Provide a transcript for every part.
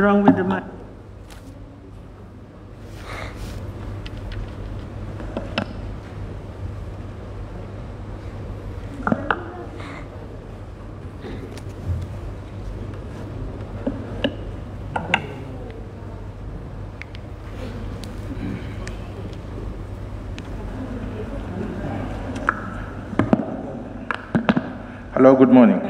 wrong with the mic. Hello, good morning.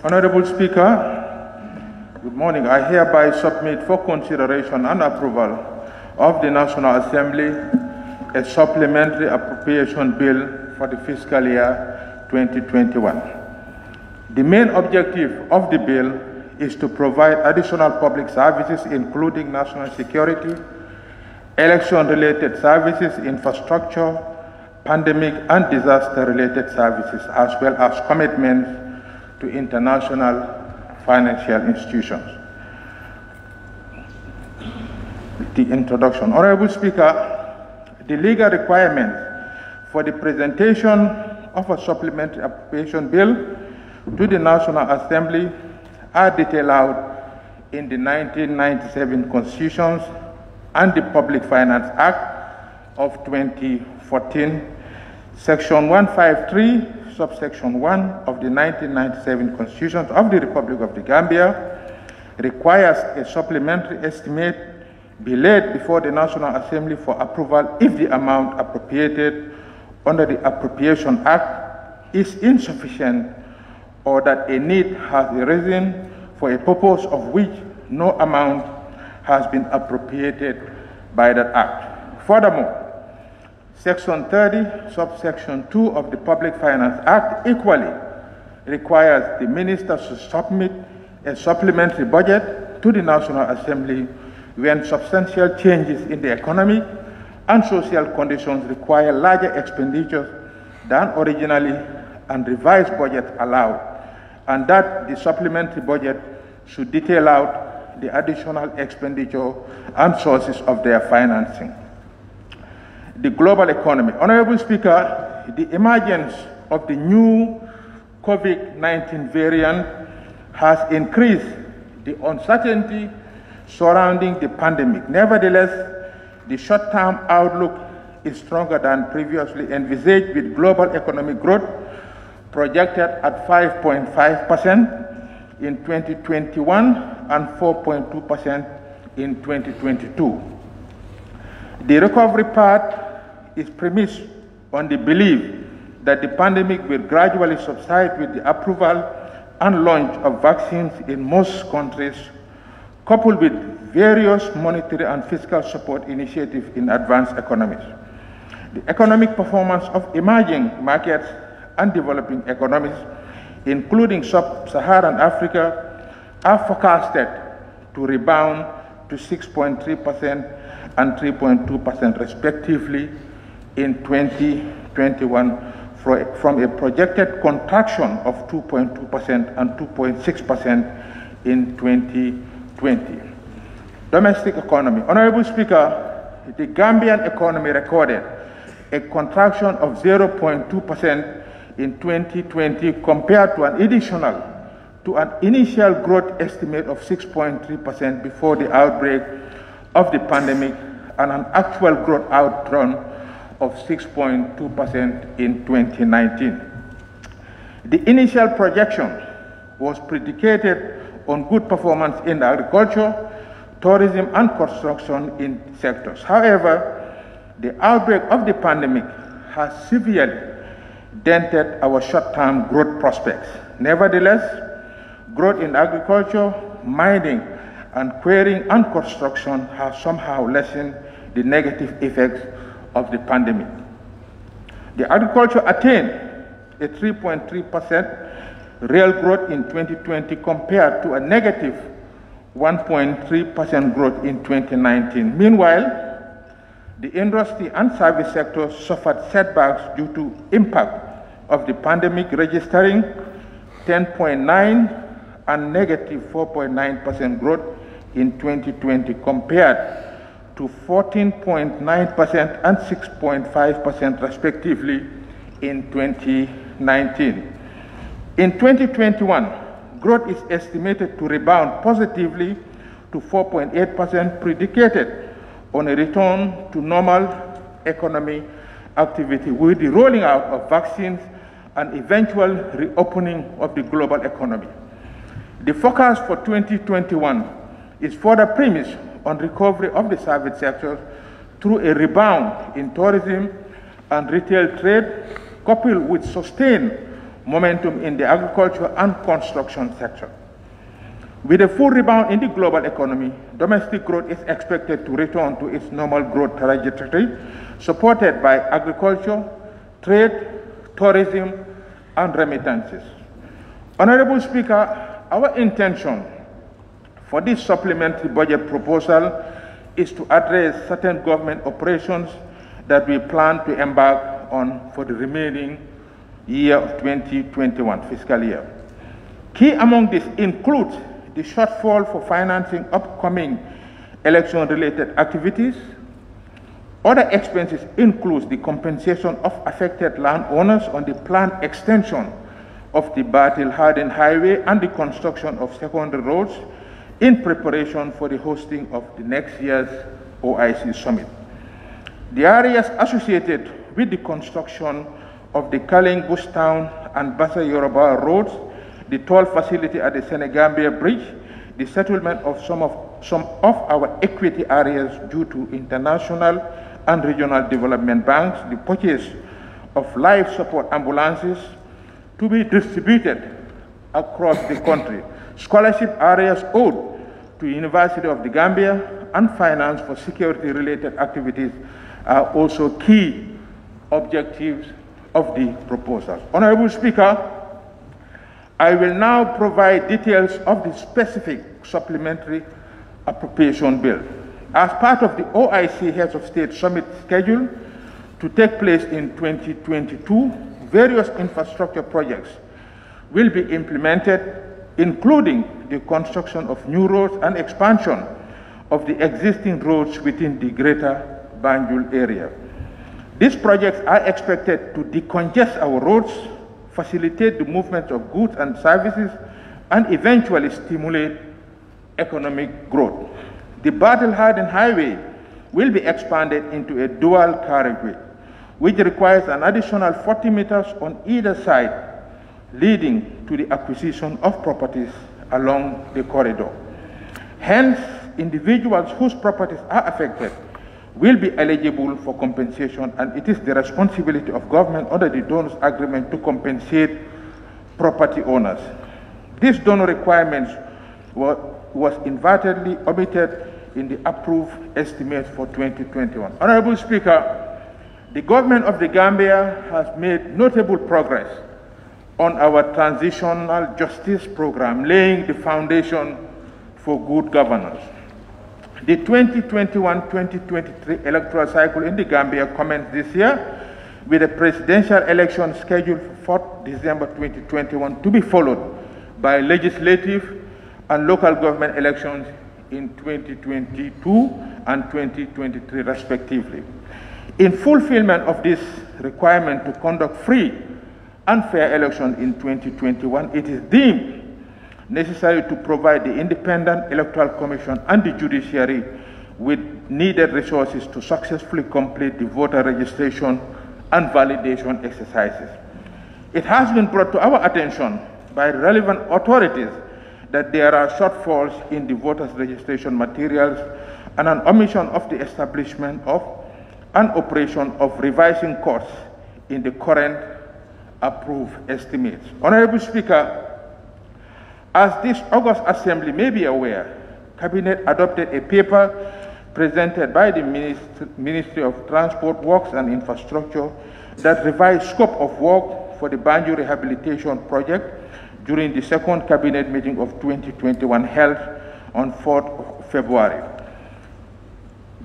Honorable Speaker, good morning. I hereby submit for consideration and approval of the National Assembly a supplementary appropriation bill for the fiscal year 2021. The main objective of the bill is to provide additional public services, including national security, election-related services, infrastructure, pandemic and disaster-related services, as well as commitments to international financial institutions. The introduction. Honorable Speaker, the legal requirements for the presentation of a supplementary appropriation bill to the National Assembly are detailed out in the 1997 Constitution and the Public Finance Act of 2014, Section 153, subsection 1 of the 1997 Constitution of the Republic of the Gambia requires a supplementary estimate be laid before the National Assembly for approval if the amount appropriated under the Appropriation Act is insufficient or that a need has arisen for a purpose of which no amount has been appropriated by that act. Furthermore, Section 30, subsection 2 of the Public Finance Act equally requires the minister to submit a supplementary budget to the National Assembly when substantial changes in the economic and social conditions require larger expenditures than originally and revised budget allowed, and that the supplementary budget should detail out the additional expenditure and sources of their financing. The global economy. Honorable Speaker, the emergence of the new COVID-19 variant has increased the uncertainty surrounding the pandemic. Nevertheless, the short-term outlook is stronger than previously envisaged, with global economic growth projected at 5.5% in 2021 and 4.2% in 2022. The recovery path is premised on the belief that the pandemic will gradually subside with the approval and launch of vaccines in most countries, coupled with various monetary and fiscal support initiatives in advanced economies. The economic performance of emerging markets and developing economies, including sub-Saharan Africa, are forecasted to rebound to 6.3% and 3.2% respectively in 2021 from a projected contraction of 2.2% and 2.6% in 2020. Domestic economy. Honorable Speaker, the Gambian economy recorded a contraction of 0.2% in 2020 compared to an initial growth estimate of 6.3% before the outbreak of the pandemic, and an actual growth outrun of 6.2% in 2019. The initial projection was predicated on good performance in agriculture, tourism, and construction in sectors. However, the outbreak of the pandemic has severely dented our short-term growth prospects. Nevertheless, growth in agriculture, mining, and quarrying and construction have somehow lessened the negative effects of the pandemic. The agriculture attained a 3.3% real growth in 2020 compared to a negative 1.3% growth in 2019. Meanwhile, the industry and service sectors suffered setbacks due to impact of the pandemic, registering 10.9% and negative 4.9% growth in 2020 compared to 14.9% and 6.5% respectively in 2019. In 2021, growth is estimated to rebound positively to 4.8% predicated on a return to normal economy activity with the rolling out of vaccines and eventual reopening of the global economy. The forecast for 2021 is further premised on recovery of the service sector through a rebound in tourism and retail trade, coupled with sustained momentum in the agriculture and construction sector. With a full rebound in the global economy, domestic growth is expected to return to its normal growth trajectory, supported by agriculture, trade, tourism, and remittances. Honorable Speaker, our intention for this supplementary budget proposal is to address certain government operations that we plan to embark on for the remaining year of 2021 fiscal year. Key among this includes the shortfall for financing upcoming election-related activities. Other expenses include the compensation of affected landowners on the planned extension of the battle-hardened highway and the construction of secondary roads in preparation for the hosting of the next year's OIC summit. The areas associated with the construction of the Kaling, Bustown, and Bassa Yoruba roads, the toll facility at the Senegambia Bridge, the settlement of some of our equity areas due to international and regional development banks, the purchase of life support ambulances to be distributed across the country, scholarship areas owed to University of the Gambia, and finance for security-related activities are also key objectives of the proposal. Honorable Speaker, I will now provide details of the specific supplementary appropriation bill. As part of the OIC Heads of State Summit scheduled to take place in 2022, various infrastructure projects will be implemented, including the construction of new roads and expansion of the existing roads within the greater Banjul area. These projects are expected to decongest our roads, facilitate the movement of goods and services, and eventually stimulate economic growth. The battle-hardened highway will be expanded into a dual carriageway, which requires an additional 40 meters on either side, leading to the acquisition of properties along the corridor. Hence, individuals whose properties are affected will be eligible for compensation, and it is the responsibility of government under the donors agreement to compensate property owners. This donor requirement was inadvertently omitted in the approved estimates for 2021. Honorable Speaker, the government of the Gambia has made notable progress on our transitional justice program, laying the foundation for good governance. The 2021-2023 electoral cycle in the Gambia commenced this year with a presidential election scheduled for 4th December 2021 to be followed by legislative and local government elections in 2022 and 2023 respectively. In fulfillment of this requirement to conduct free and fair elections in 2021, it is deemed necessary to provide the Independent Electoral Commission and the judiciary with needed resources to successfully complete the voter registration and validation exercises. It has been brought to our attention by relevant authorities that there are shortfalls in the voters' registration materials and an omission of the establishment of an operation of revising costs in the current approved estimates. Honorable Speaker, as this August Assembly may be aware, Cabinet adopted a paper presented by the Ministry of Transport, Works and Infrastructure that revised scope of work for the Banjul Rehabilitation Project during the second Cabinet meeting of 2021 held on 4th February.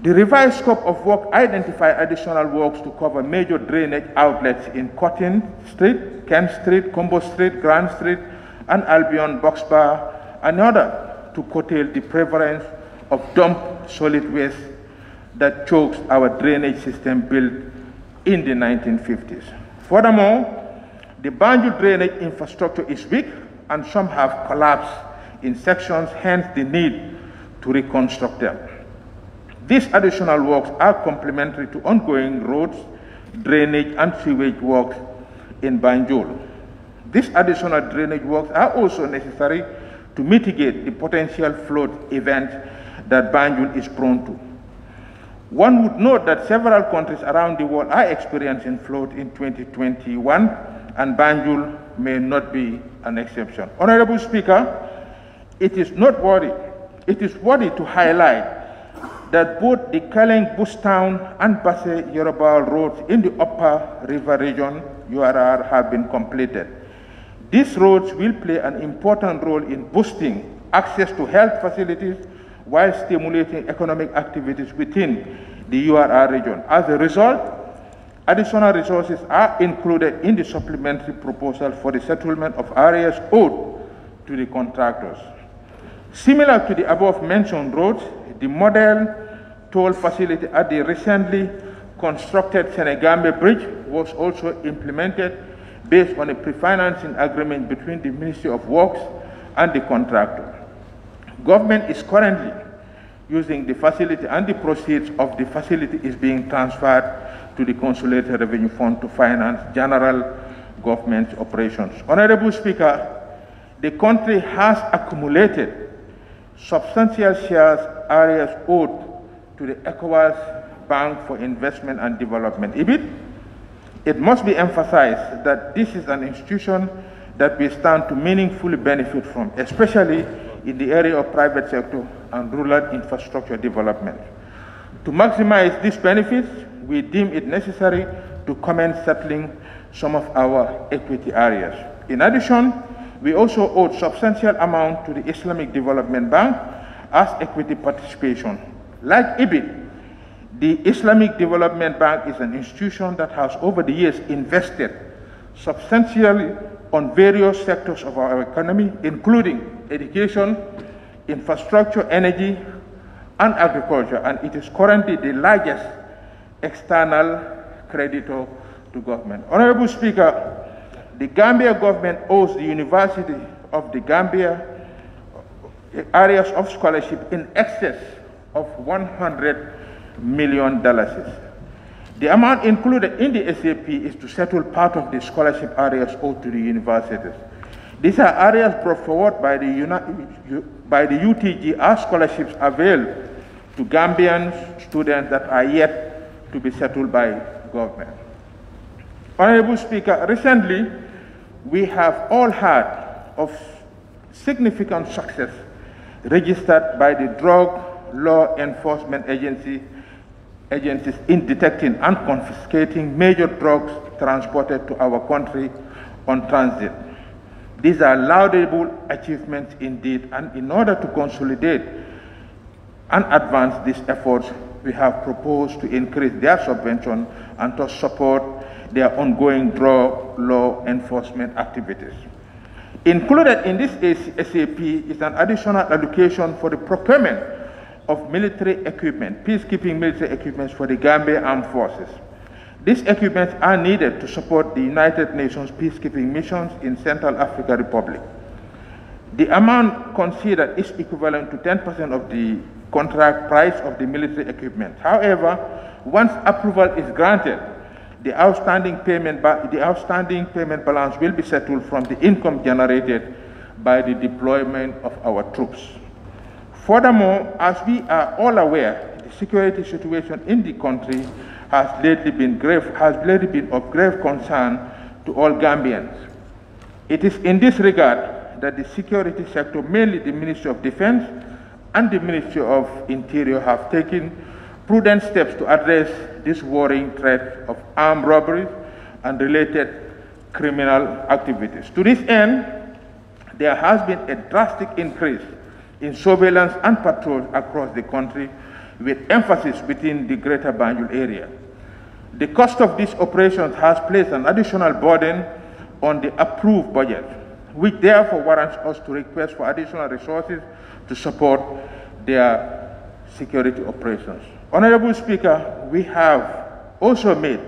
The revised scope of work identified additional works to cover major drainage outlets in Cotton Street, Kent Street, Combo Street, Grand Street, and Albion Box Bar, in order to curtail the prevalence of dumped solid waste that chokes our drainage system built in the 1950s. Furthermore, the Banjul drainage infrastructure is weak and some have collapsed in sections, hence the need to reconstruct them. These additional works are complementary to ongoing roads, drainage, and sewage works in Banjul. These additional drainage works are also necessary to mitigate the potential flood events that Banjul is prone to. One would note that several countries around the world are experiencing flood in 2021, and Banjul may not be an exception. Honorable Speaker, it is worthy to highlight that both the Kaleng Bustown and Basse Yorobal roads in the upper river region, URR, have been completed. These roads will play an important role in boosting access to health facilities while stimulating economic activities within the URR region. As a result, additional resources are included in the supplementary proposal for the settlement of areas owed to the contractors. Similar to the above-mentioned roads, the model toll facility at the recently constructed Senegambe Bridge was also implemented based on a pre-financing agreement between the Ministry of Works and the contractor. Government is currently using the facility, and the proceeds of the facility is being transferred to the Consolidated Revenue Fund to finance general government operations. Honorable Speaker, the country has accumulated substantial shares areas owed to the ECOWAS Bank for Investment and Development, EBID. It must be emphasized that this is an institution that we stand to meaningfully benefit from, especially in the area of private sector and rural infrastructure development. To maximize these benefits, we deem it necessary to commence settling some of our equity areas. In addition, we also owed substantial amount to the Islamic Development Bank as equity participation. Like EBID, the Islamic Development Bank is an institution that has over the years invested substantially on various sectors of our economy, including education, infrastructure, energy, and agriculture, and it is currently the largest external creditor to government. Honorable Speaker, the Gambia government owes the University of the Gambia areas of scholarship in excess of $100 million. The amount included in the SAP is to settle part of the scholarship areas owed to the universities. These are areas brought forward by the UTG as scholarships availed to Gambian students that are yet to be settled by government. Honorable Speaker, recently we have all heard of significant success registered by the Drug Law Enforcement Agencies in detecting and confiscating major drugs transported to our country on transit. These are laudable achievements indeed, and in order to consolidate and advance these efforts, we have proposed to increase their subvention and to support their ongoing drug law enforcement activities. Included in this SAP is an additional allocation for the procurement of military equipment, peacekeeping military equipment for the Gambia Armed Forces. These equipments are needed to support the United Nations peacekeeping missions in Central African Republic. The amount considered is equivalent to 10% of the contract price of the military equipment. However, once approval is granted, the outstanding payment balance will be settled from the income generated by the deployment of our troops. Furthermore, as we are all aware, the security situation in the country has lately been of grave concern to all Gambians. It is in this regard that the security sector, mainly the Ministry of Defense and the Ministry of Interior, have taken prudent steps to address this worrying threat of armed robberies and related criminal activities. To this end, there has been a drastic increase in surveillance and patrols across the country, with emphasis within the Greater Banjul area. The cost of these operations has placed an additional burden on the approved budget, which therefore warrants us to request for additional resources to support their security operations. Honorable Speaker, we have also made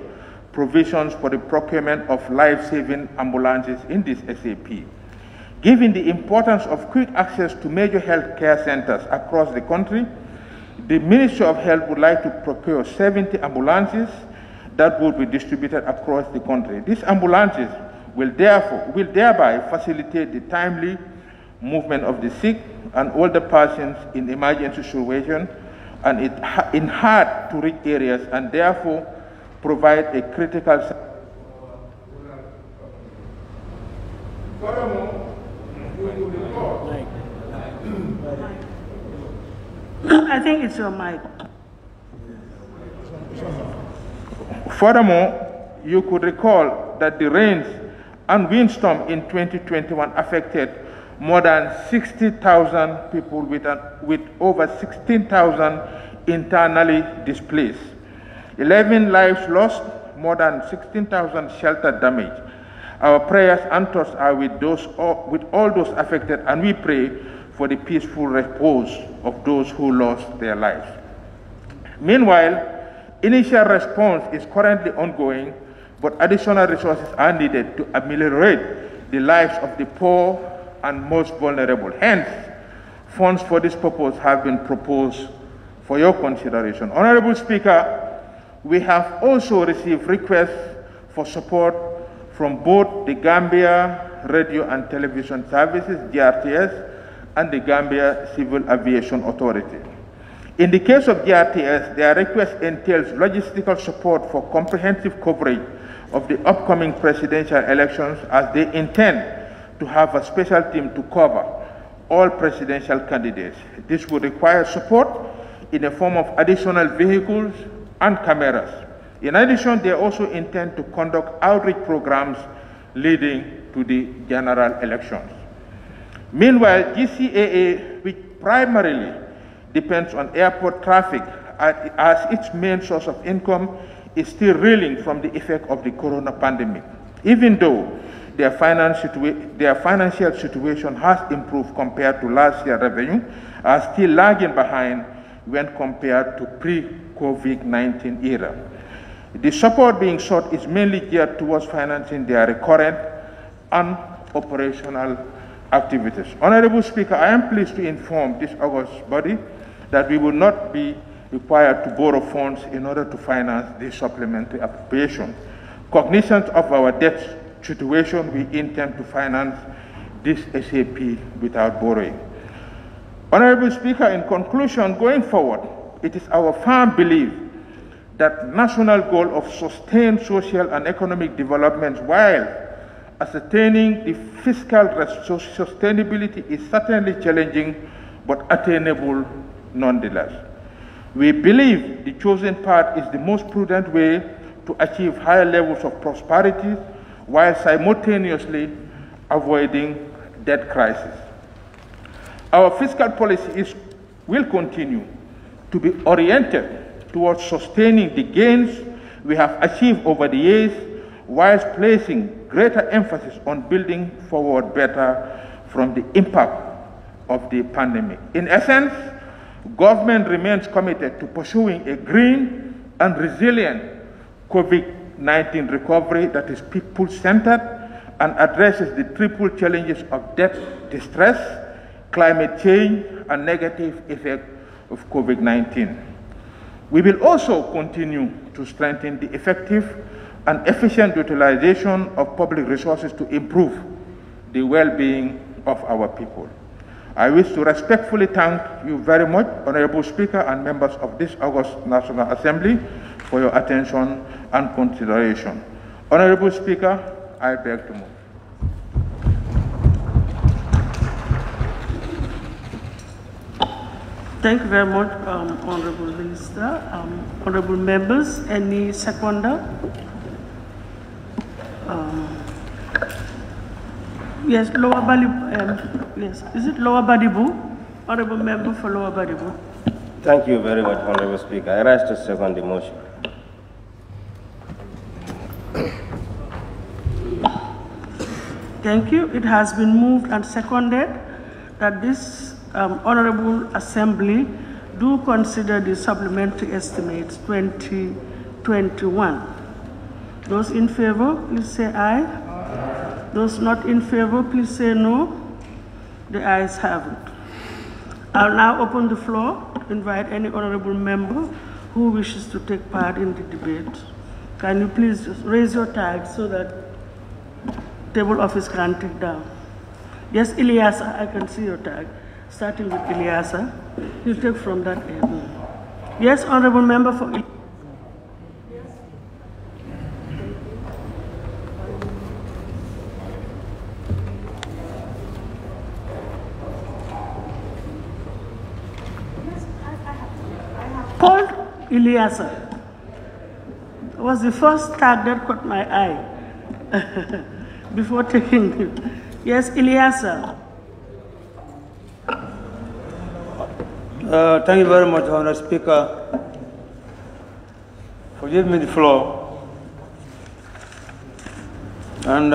provisions for the procurement of life-saving ambulances in this SAP. Given the importance of quick access to major health care centers across the country, the Ministry of Health would like to procure 70 ambulances that would be distributed across the country. These ambulances will thereby facilitate the timely movement of the sick and older persons in emergency situations and in hard-to-reach areas, and therefore provide a critical service. I think it's your mic. Furthermore, you could recall that the rains and windstorm in 2021 affected more than 60,000 people with over 16,000 internally displaced. 11 lives lost, more than 16,000 shelter damage. Our prayers and thoughts are with all those affected, and we pray for the peaceful repose of those who lost their lives. Meanwhile, initial response is currently ongoing, but additional resources are needed to ameliorate the lives of the poor and most vulnerable. Hence, funds for this purpose have been proposed for your consideration. Honorable Speaker, we have also received requests for support from both the Gambia Radio and Television Services, GRTS, and the Gambia Civil Aviation Authority. In the case of GRTS, their request entails logistical support for comprehensive coverage of the upcoming presidential elections, as they intend to have a special team to cover all presidential candidates. This would require support in the form of additional vehicles and cameras. In addition, they also intend to conduct outreach programs leading to the general elections. Meanwhile, GCAA, which primarily depends on airport traffic as its main source of income, is still reeling from the effect of the corona pandemic. Even though their financial situation has improved compared to last year's revenue, are still lagging behind when compared to pre-COVID-19 era. The support being sought is mainly geared towards financing their recurrent and operational activities. Honorable Speaker, I am pleased to inform this august body that we will not be required to borrow funds in order to finance this supplementary appropriation. Cognizant of our debt situation, we intend to finance this SAP without borrowing. Honorable Speaker, in conclusion, going forward, it is our firm belief that national goal of sustained social and economic development while ascertaining the fiscal sustainability is certainly challenging but attainable nonetheless. We believe the chosen path is the most prudent way to achieve higher levels of prosperity while simultaneously avoiding debt crisis. Our fiscal policy will continue to be oriented towards sustaining the gains we have achieved over the years, whilst placing greater emphasis on building forward better from the impact of the pandemic. In essence, government remains committed to pursuing a green and resilient COVID-19 recovery that is people-centered and addresses the triple challenges of debt distress, climate change, and negative effect of COVID-19. We will also continue to strengthen the effective and efficient utilization of public resources to improve the well-being of our people. I wish to respectfully thank you very much, Honorable Speaker and members of this august National Assembly, for your attention and consideration. Honorable Speaker, I beg to move. Thank you very much, Honorable Minister. Honorable members, any seconder? Yes, Lower Badibu. Yes, is it Lower Badibu? Honorable member for Lower Badibu. Thank you very much, Honorable Speaker. I rise to second the motion. Thank you. It has been moved and seconded that this Honorable Assembly do consider the supplementary estimates 2021. Those in favor, please say aye. Those not in favor, please say no. The ayes have it. I'll now open the floor, invite any honorable member who wishes to take part in the debate. Can you please just raise your tag so that table office can take down? Yes, Ilyasa, I can see your tag. Starting with Ilyasa, you take from that area. Yes, honorable member for Ilyasa. Paul Ilyasa was the first tag that caught my eye before taking him. Yes, Ilyasa. Thank you very much, Honourable Speaker, for giving me the floor. And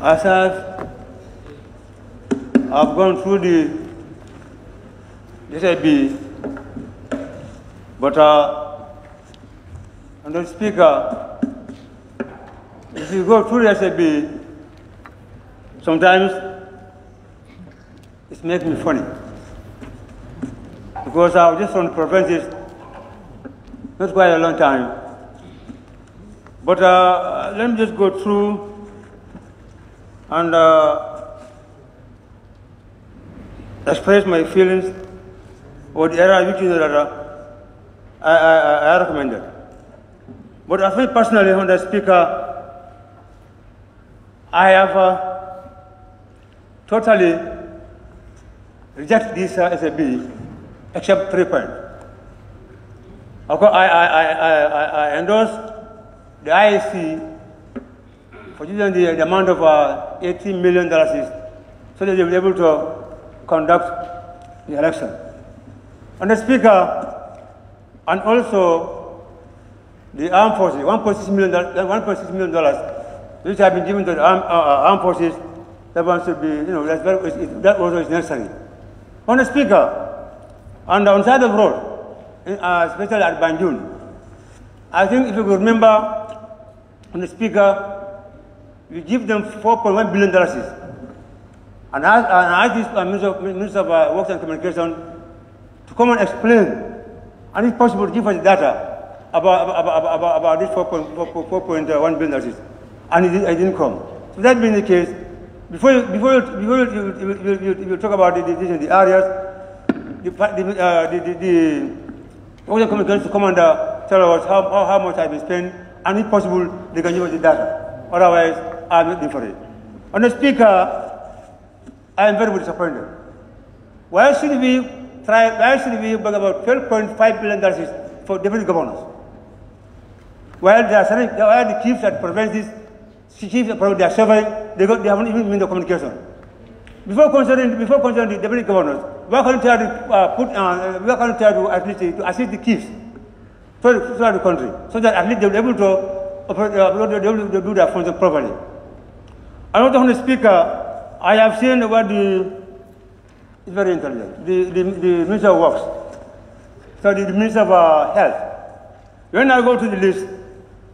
as I've gone through the SIB, but Honourable Speaker, if you go through the SIB, sometimes it makes me funny because I was just from the provinces not quite a long time. But let me just go through and express my feelings or the area which I recommended. But I think personally, Honourable Speaker, I have totally reject this SAB, except 3 points. Of course, I endorse the IAC for using the amount of $18 million so that they will be able to conduct the election. And the Speaker, and also the armed forces, $1.6 million, which have been given to the armed forces, that one should be, that also is necessary. On the Speaker, on the side of the road, especially at Banjul, I think if you could remember, on the Speaker, we give them $4.1 billion. And I asked this Minister of Works and Communication to come and explain, and if possible, to give us data about this $4.1 billion. And it didn't come. So that being the case, before you talk about the areas, the Communications Commander tell us how much has been spent, and if possible, they can give us the data. Otherwise, I'm not in for it. On the Speaker, I am very disappointed. Why should we bring about $12.5 billion for deputy governors? While they are the chiefs at provinces, chiefs they are serving, they haven't even been the communication. Before concerning the deputy governors, we are going to try to at least to assist the chiefs throughout the country, so that at least they will be able to do their functions properly. Another on the Speaker, I have seen what it's very intelligent, the Minister of Works, so the Minister of Health. When I go to the list,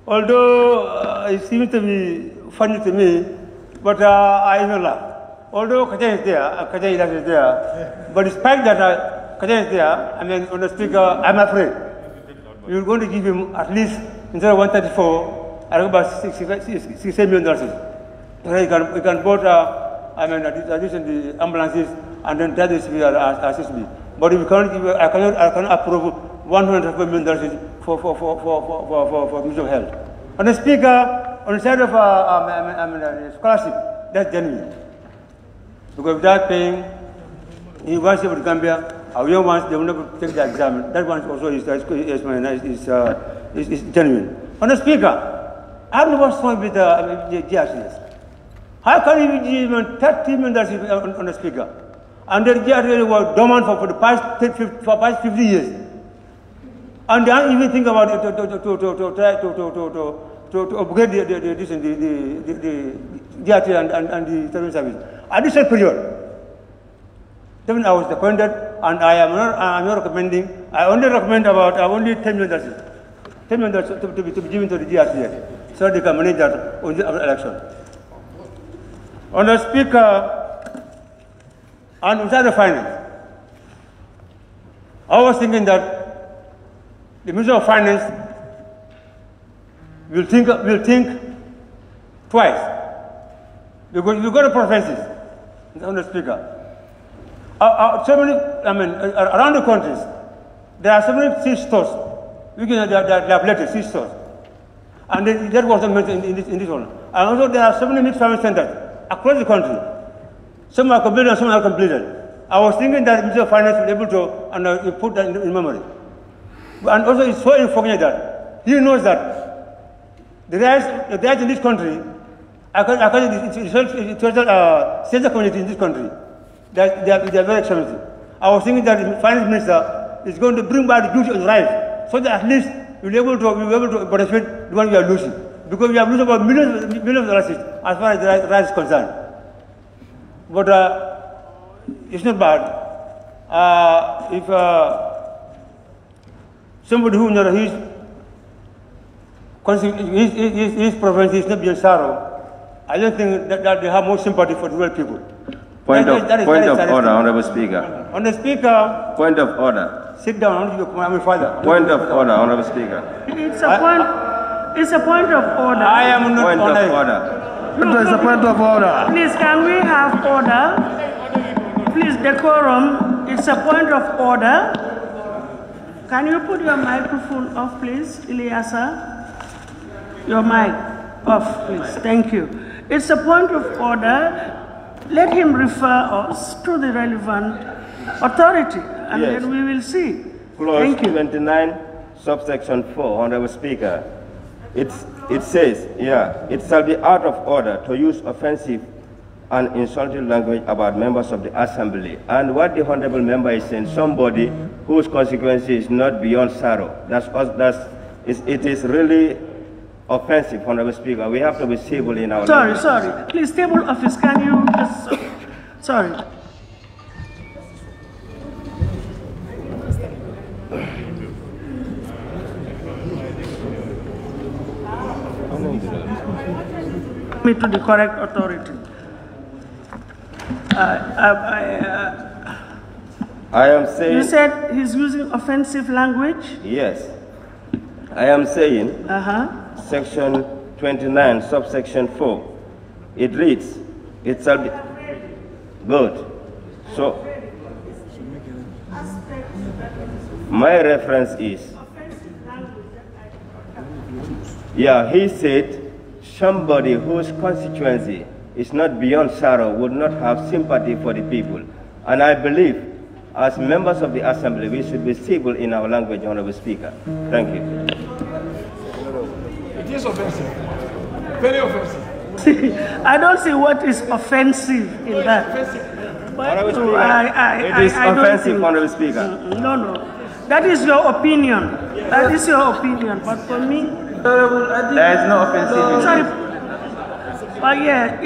although it seems to be funny to me, but I even laugh. Although Kajan is there, but despite that Kajan is there, I mean, on the Speaker, I'm afraid you're going to give him at least, instead of 134, I think about $67 million. You can vote, addition the ambulances, and then that is assist me. But if you I cannot approve $104 million for Ministry of Health. On the Speaker, on the side of scholarship, that's genuine. Because without paying, University of Gambia, our young ones, they will never take the exam. That one also is genuine. On the Speaker, I have never spoken with the GRCS. How can you give $30 million on the Speaker? And the GRCS was dormant for the past 50 years. And they don't even think about it to upgrade the GRT and the television service. At this period, even I was appointed, and I'm not recommending. I only recommend about $10 million to be given to the GRT. so they can manage that on the election. Honorable Speaker, and inside the finance, I was thinking that the Minister of Finance will think twice. Because you go to provinces, Honorable Speaker, so many, around the countries, there are so many seed stores. They are plated seed stores. And that was mentioned in this one. And also there are so many mixed family centers across the country. Some are completed and some are completed. I was thinking that Minister of Finance will be able to put that in memory. And also it's so unfortunate that he knows that the rights in this country, according to the social community in this country, they are very expensive. I was thinking that the Finance Minister is going to bring back the duty on rice, so that at least we'll be able to benefit the one we are losing. Because we have lost about millions of dollars as far as the rice is concerned. But it's not bad. If somebody who knows his province is not beyond sorrow, I don't think that they have more sympathy for the real people. Point of order, Honorable Speaker. Honorable Speaker. Point of order. Sit down, I'm your father. Point of order, Honorable Speaker. It's a point of order. I am not Point of order. No, It's a point of order. please, can we have order? Please, decorum. It's a point of order. Can you put your microphone off, please, Ilyasa? Your mic off, please. Thank you. It's a point of order. Let him refer us to the relevant authority, and Yes. then we will see. Clause Thank you. 29, subsection 4, Honorable Speaker. It says, it shall be out of order to use offensive and insulting language about members of the Assembly. And what the Honorable Member is saying, somebody whose consequence is not beyond sorrow. It is really offensive, Honorable Speaker. We have to be civil in our language. Sorry. Please, table office, can you just... Sorry. Me to the correct authority. I am saying... You said he's using offensive language? Yes. I am saying... Section 29, subsection 4. It reads, it shall be good. So, my reference is, he said, somebody whose constituency is not beyond sorrow would not have sympathy for the people. And I believe, as members of the Assembly, we should be civil in our language, Honorable Speaker. Thank you. It is offensive. Very offensive. I don't see what is offensive in that. But Honorable Speaker, it is I don't offensive, think- Honorable Speaker. No. That is your opinion. That is your opinion. But for me, There is no offensive. sorry.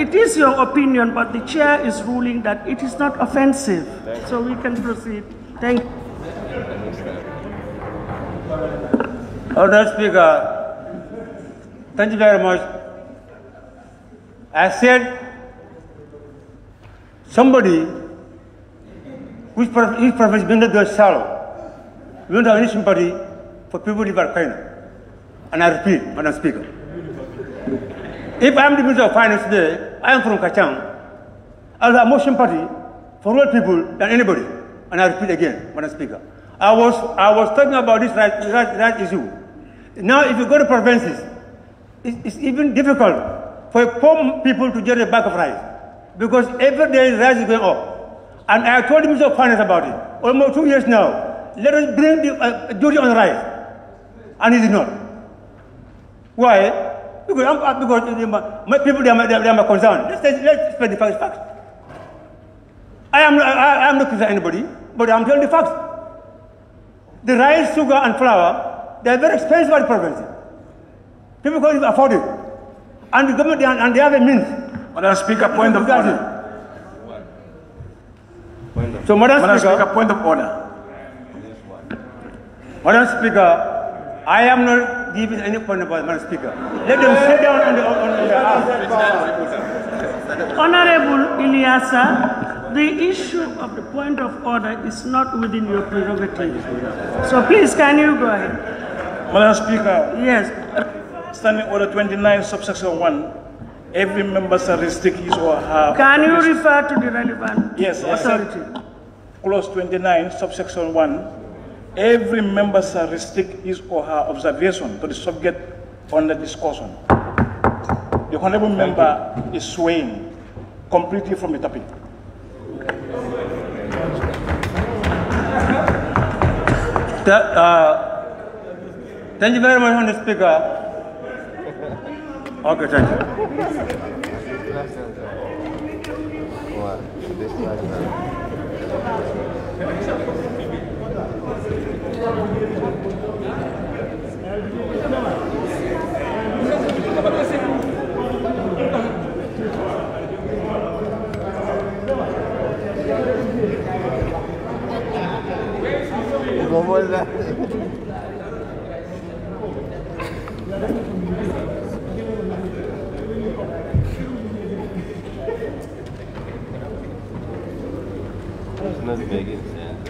It is your opinion, but the chair is ruling that it is not offensive. So we can proceed. Thank you. Honorable Speaker, thank you very much. I said somebody whose province is not very shallow. We don't have any sympathy for people who live at Kenya. And I repeat, Madam Speaker. If I am the Minister of Finance today, I am from Kachang, I will have more sympathy for real people than anybody. And I repeat again, Madam Speaker. I was talking about this right issue. Now, if you go to provinces, it's even difficult for poor people to get a bag of rice because every day rice is going up. And I told the Minister of Finance about it almost 2 years now. Let us bring the duty on rice. And he did not. Why? Because my people, they are my concern. Let's spread the facts. I am not criticizing anybody, but I'm telling the facts. The rice, sugar, and flour, they are very expensive at the province. People can't afford it. And the government, and they have a means. Madam Speaker, point of order. So, Madam Speaker, point of order. Madam Speaker, I am not give any point about Madam Speaker. Let them sit down on the Honorable Ilyasa, the issue of the point of order is not within your prerogative. So please, can you go ahead? Madam Speaker. Yes. Standing Order 29, subsection 1, every member shall restrict his or her... Can you refer to the relevant authority? Clause 29, subsection 1, every member shall restrict his or her observation to the subject under discussion. The honorable member is swaying completely from the topic. Thank you very much, Honorable Speaker. Okay, thank you. ¿Cómo es la? It's not making sense.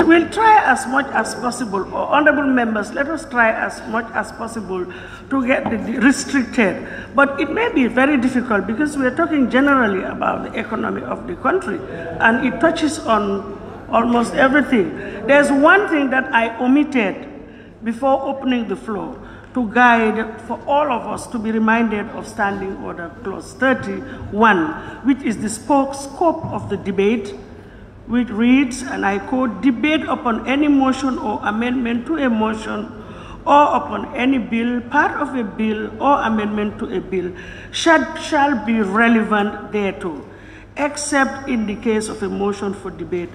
We'll try as much as possible, or honorable members, let us try as much as possible to get the restricted. But it may be very difficult because we're talking generally about the economy of the country, and it touches on almost everything. There's one thing that I omitted before opening the floor to guide for all of us to be reminded of Standing Order Clause 31, which is the scope of the debate, which reads, and I quote, debate upon any motion or amendment to a motion or upon any bill, part of a bill or amendment to a bill shall be relevant thereto, except in the case of a motion for debate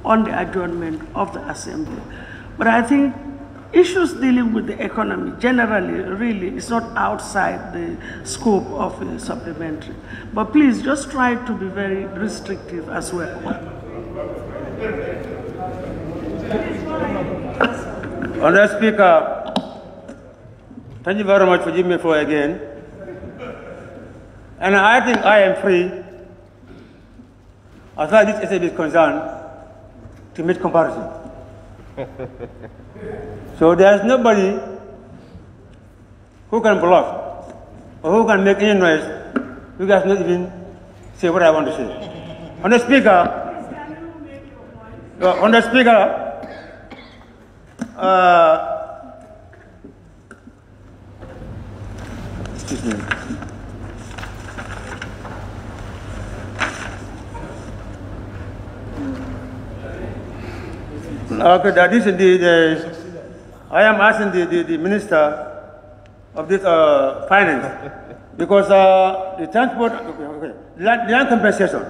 on the adjournment of the Assembly. But I think issues dealing with the economy generally really is not outside the scope of a supplementary. But please just try to be very restrictive as well. Honorable Speaker, thank you very much for giving me the floor again. And I think I am free, as far as this issue is concerned, to make comparison. So there's nobody who can block or who can make any noise. You guys not even say what I want to say. Honorable Speaker, excuse me. Okay, that is indeed, I am asking the Minister of this Finance, because the transport, the land compensation.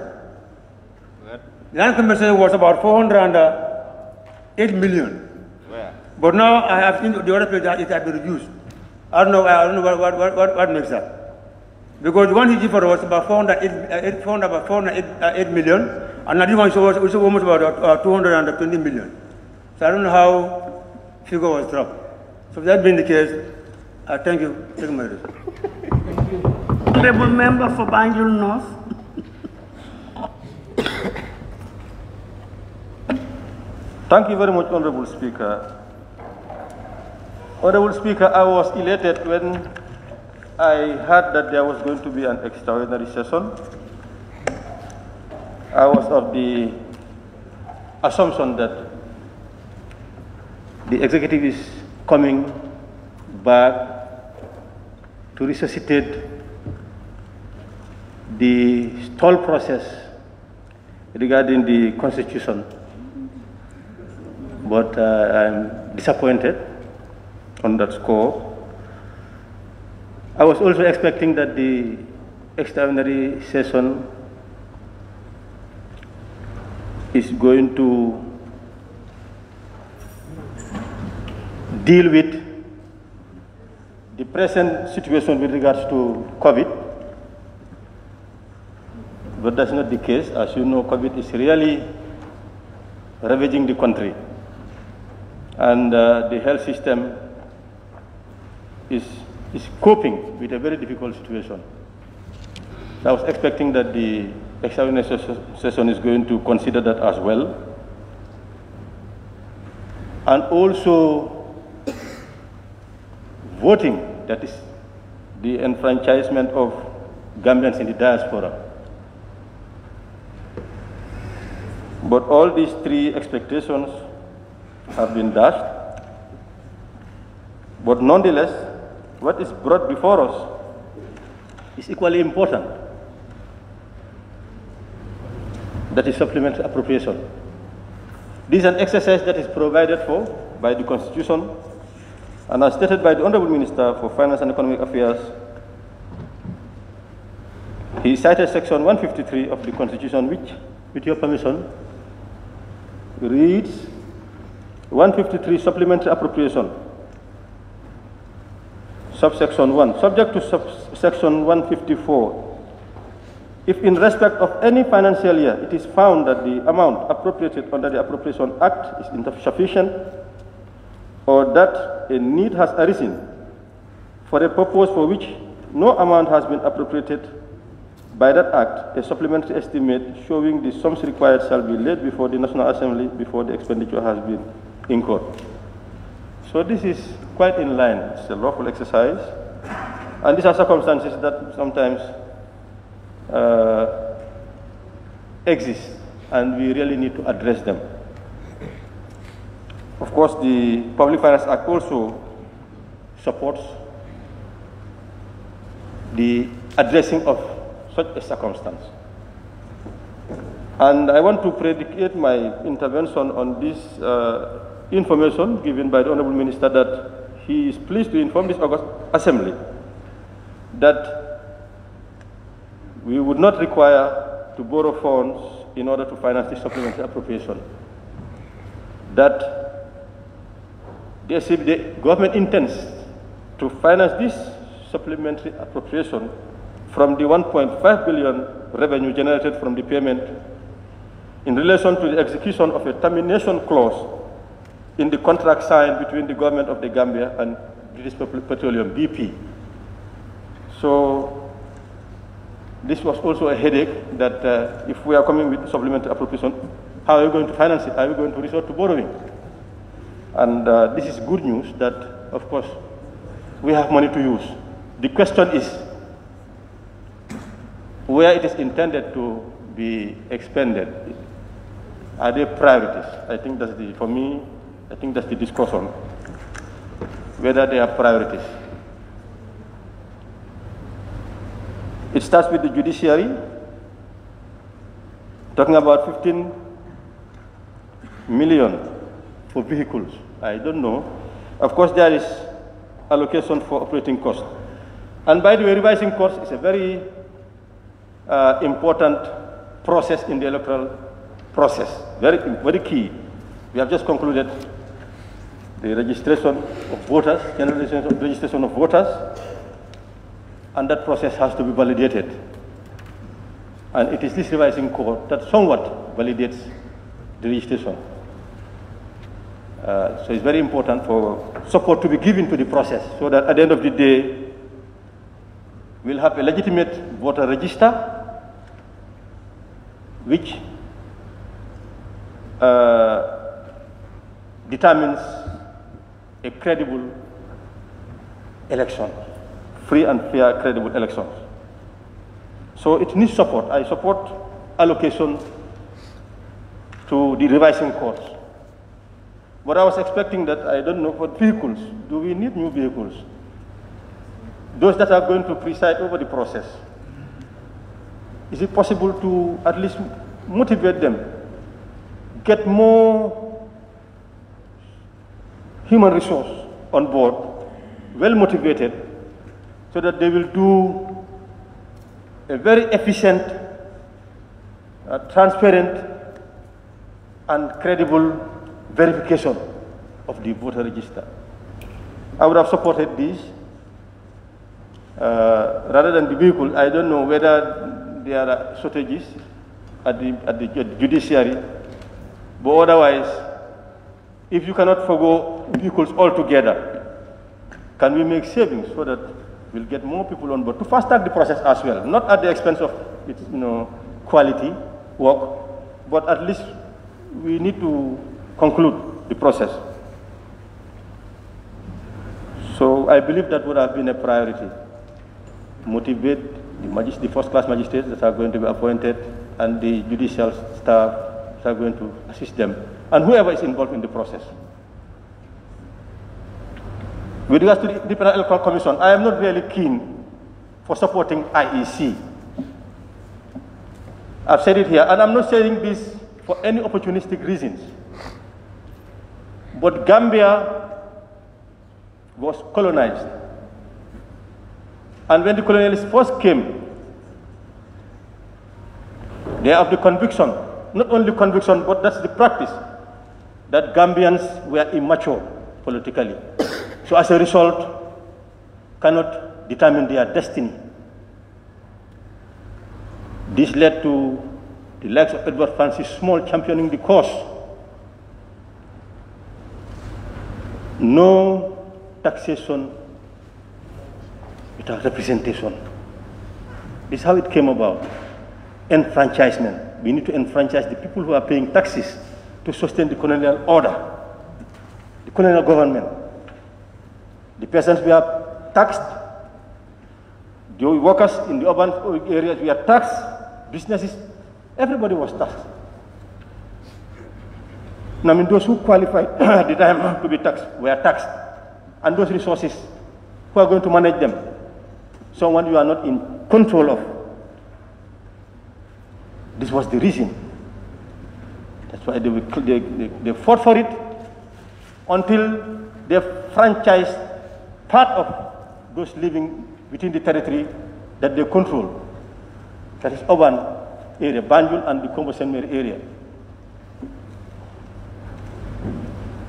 The land compensation was about 408 million. Where? But now I have seen the other place that it has been reduced. I don't know what makes that. Because the one he gave for was about 408 million, and now this one was almost about 220 million. So I don't know how figure was dropped. So if that being the case, thank you. Thank you, Madam. Honorable Member for Banjul North. Thank you very much, Honorable Speaker. Honorable Speaker, I was elated when I heard that there was going to be an extraordinary session. I was of the assumption that the executive is coming back to resuscitate the stall process regarding the Constitution. But I'm disappointed on that score. I was also expecting that the extraordinary session is going to deal with the present situation with regards to COVID. But that's not the case. As you know, COVID is really ravaging the country. And the health system is coping with a very difficult situation. So I was expecting that the extraordinary session is going to consider that as well. And also voting, that is the enfranchisement of Gambians in the diaspora. But all these three expectations have been dashed. But nonetheless, what is brought before us is equally important. That is supplementary appropriation. This is an exercise that is provided for by the Constitution, and as stated by the Honorable Minister for Finance and Economic Affairs, he cited Section 153 of the Constitution, which, with your permission, reads 153 supplementary appropriation, subsection 1, subject to section 154. If in respect of any financial year it is found that the amount appropriated under the Appropriation Act is insufficient, or that a need has arisen for a purpose for which no amount has been appropriated by that act, a supplementary estimate showing the sums required shall be laid before the National Assembly before the expenditure has been incurred. So this is quite in line. It's a lawful exercise. And these are circumstances that sometimes exist, and we really need to address them. Of course, the Public Finance Act also supports the addressing of such a circumstance. And I want to predicate my intervention on this information given by the Honorable Minister, that he is pleased to inform this August Assembly that we would not require to borrow funds in order to finance this supplementary appropriation. That the government intends to finance this supplementary appropriation from the 1.5 billion revenue generated from the payment in relation to the execution of a termination clause in the contract signed between the government of the Gambia and British Petroleum, BP. So this was also a headache, that if we are coming with supplementary appropriation, how are we going to finance it? Are we going to resort to borrowing? And this is good news that, of course, we have money to use. The question is where it is intended to be expended. Are there priorities? I think that's the, for me, I think that's the discussion, whether they are priorities. It starts with the judiciary, talking about 15 million for vehicles. I don't know. Of course, there is allocation for operating costs. And by the way, revising costs is a very important process in the electoral process, very, very key. We have just concluded the registration of voters, general registration of voters, and that process has to be validated. And it is this revising code that somewhat validates the registration. So it's very important for support to be given to the process, so that at the end of the day, we'll have a legitimate voter register, which determines a credible election, free and fair, credible elections. So it needs support. I support allocation to the revising courts. But I was expecting that, I don't know, for vehicles, do we need new vehicles? Those that are going to preside over the process, is it possible to at least motivate them, get more human resource on board, well motivated, so that they will do a very efficient, transparent, and credible verification of the voter register. I would have supported this rather than the vehicle. I don't know whether there are shortages at the judiciary But otherwise, if you cannot forgo vehicles altogether, can we make savings so that we'll get more people on board to fast-track the process as well, not at the expense of its quality work, but at least we need to conclude the process. So I believe that would have been a priority. Motivate the first-class magistrates that are going to be appointed and the judicial staff that are going to assist them, and whoever is involved in the process. With regards to the Independent Electoral Commission, I am not really keen for supporting IEC. I've said it here, and I'm not saying this for any opportunistic reasons. But Gambia was colonized. And when the colonialists first came, they have the conviction, not only conviction, but that's the practice, that Gambians were immature politically. So as a result, cannot determine their destiny. This led to the likes of Edward Francis Small championing the cause. No taxation without representation. This is how it came about. Enfranchisement. We need to enfranchise the people who are paying taxes to sustain the colonial order, the colonial government. The peasants were taxed. The workers in the urban areas were taxed. Businesses, everybody was taxed. And I mean, those who qualified at the time to be taxed were taxed. And those resources, who are going to manage them? Someone you are not in control of. This was the reason. That's why they fought for it until they franchised part of those living within the territory that they control. That is urban area, Banjul and the Kombo-Senmer area.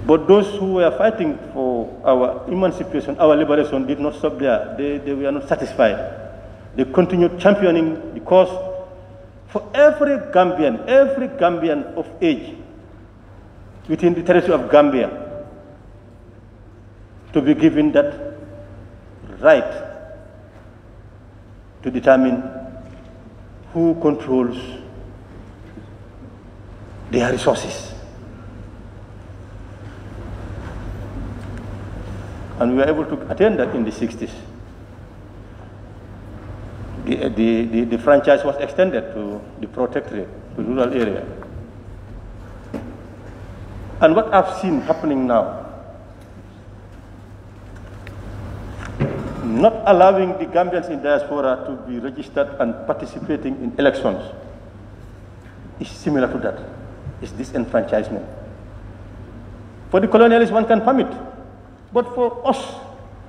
But those who were fighting for our emancipation, our liberation, did not stop there. They were not satisfied. They continued championing the cause for every Gambian of age within the territory of Gambia to be given that right to determine who controls their resources. And we were able to attain that in the 60s. The franchise was extended to the protectorate, to the rural area. And what I've seen happening now, not allowing the Gambians in diaspora to be registered and participating in elections, is similar to that. It's disenfranchisement. For the colonialists, one can permit. But for us,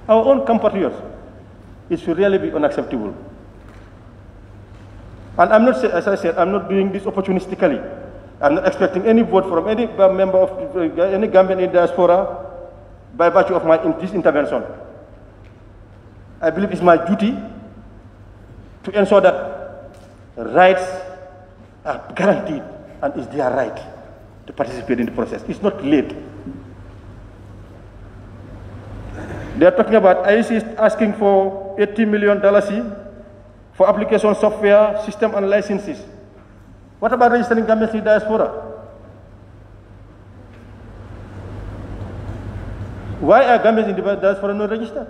our own compatriots, it should really be unacceptable. And I'm not, as I said, I'm not doing this opportunistically. I'm not expecting any vote from any member of any Gambian in diaspora by virtue of this intervention. I believe it's my duty to ensure that rights are guaranteed and it's their right to participate in the process. It's not late. They are talking about IEC is asking for $80 million for application software, system and licenses. What about registering Gambians in diaspora? Why are Gambians in the diaspora not registered?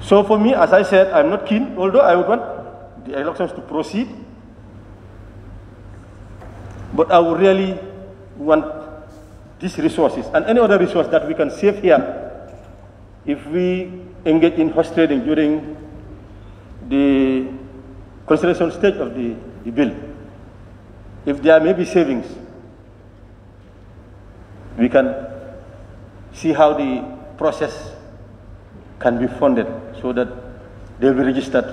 So for me, as I said, I'm not keen, although I would want the elections to proceed. But I would really want these resources and any other resource that we can save here if we engage in horse trading during the consideration stage of the bill. If there may be savings, we can see how the process can be funded so that they will be registered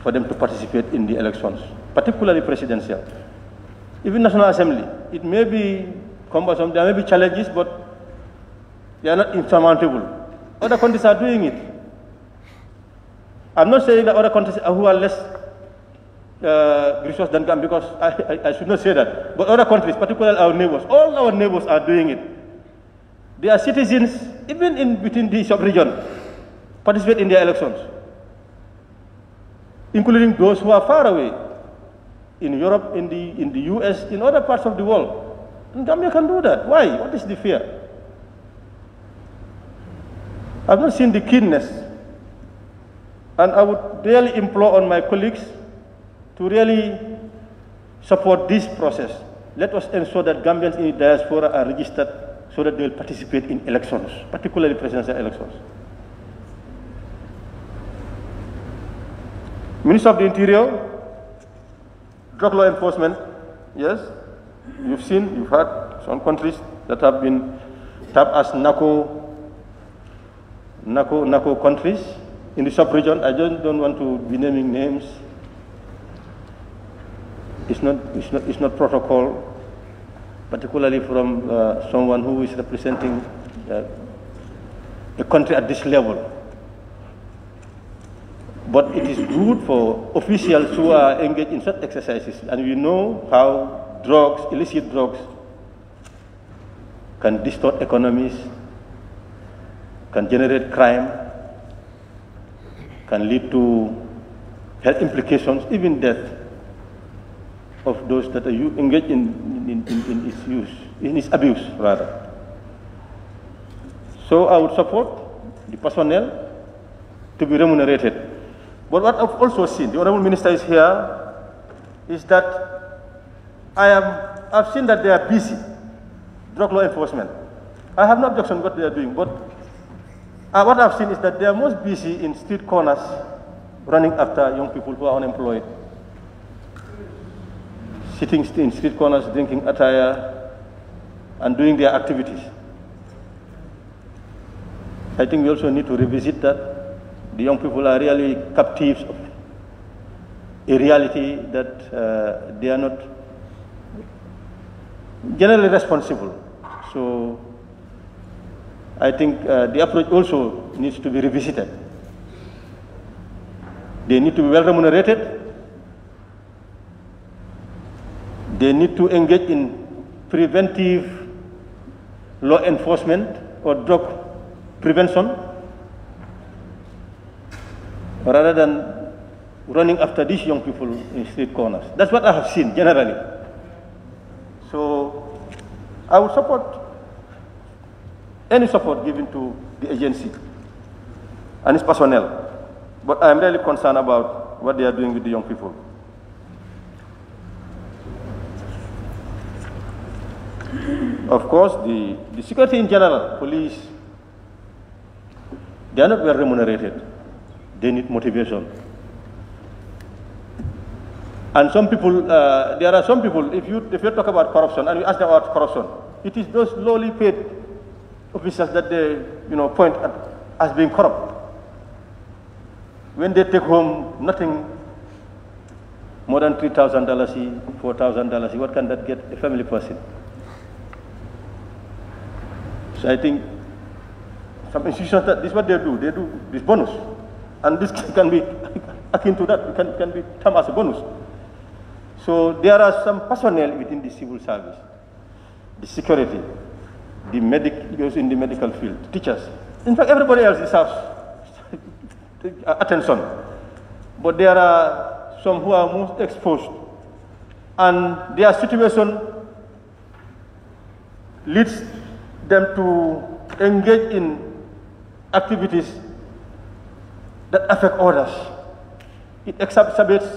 for them to participate in the elections, particularly presidential. Even National Assembly, it may be cumbersome, there may be challenges, but they are not insurmountable. Other countries are doing it. I'm not saying that other countries who are less resource than Gambia, because I should not say that. But other countries, particularly our neighbors, all our neighbors are doing it. Their citizens, even within the sub-region, participate in their elections, including those who are far away, in Europe, in the US, in other parts of the world. And Gambia can do that. Why? What is the fear? I've not seen the keenness. And I would really implore on my colleagues to really support this process. Let us ensure that Gambians in the diaspora are registered so that they will participate in elections, particularly presidential elections. Minister of the Interior, drug law enforcement, yes, you've seen, you've heard some countries that have been tapped as narco countries in the sub-region. I just don't want to be naming names. It's not protocol, particularly from someone who is representing a country at this level. But it is good for officials who are engaged in such exercises, and we know how drugs, illicit drugs, can distort economies, can generate crime, can lead to health implications, even death of those that are engaged in its use, in its abuse, rather. So I would support the personnel to be remunerated. But what I've also seen, the Honorable Minister is here, is that I've seen that they are busy, drug law enforcement. I have no objection to what they are doing, but what I've seen is that they are most busy in street corners, running after young people who are unemployed, sitting in street corners, drinking attire, and doing their activities. I think we also need to revisit that. The young people are really captives of a reality that they are not generally responsible. So I think the approach also needs to be revisited. They need to be well remunerated. They need to engage in preventive law enforcement or drug prevention, rather than running after these young people in street corners. That's what I have seen generally. So I would support any support given to the agency and its personnel. But I'm really concerned about what they are doing with the young people. Of course, the security in general, police, they are not well remunerated. They need motivation. And some people, there are some people, if you talk about corruption and you ask them about corruption, it is those lowly paid officials that they point at as being corrupt. When they take home nothing more than $3,000, $4,000, what can that get a family person? So I think some institutions, this is what they do this bonus. And this can be akin to that, it can be termed as a bonus. So there are some personnel within the civil service, the security, those in the medical field, teachers. In fact, everybody else deserves attention. But there are some who are most exposed, and their situation leads them to engage in activities that affect others. It exacerbates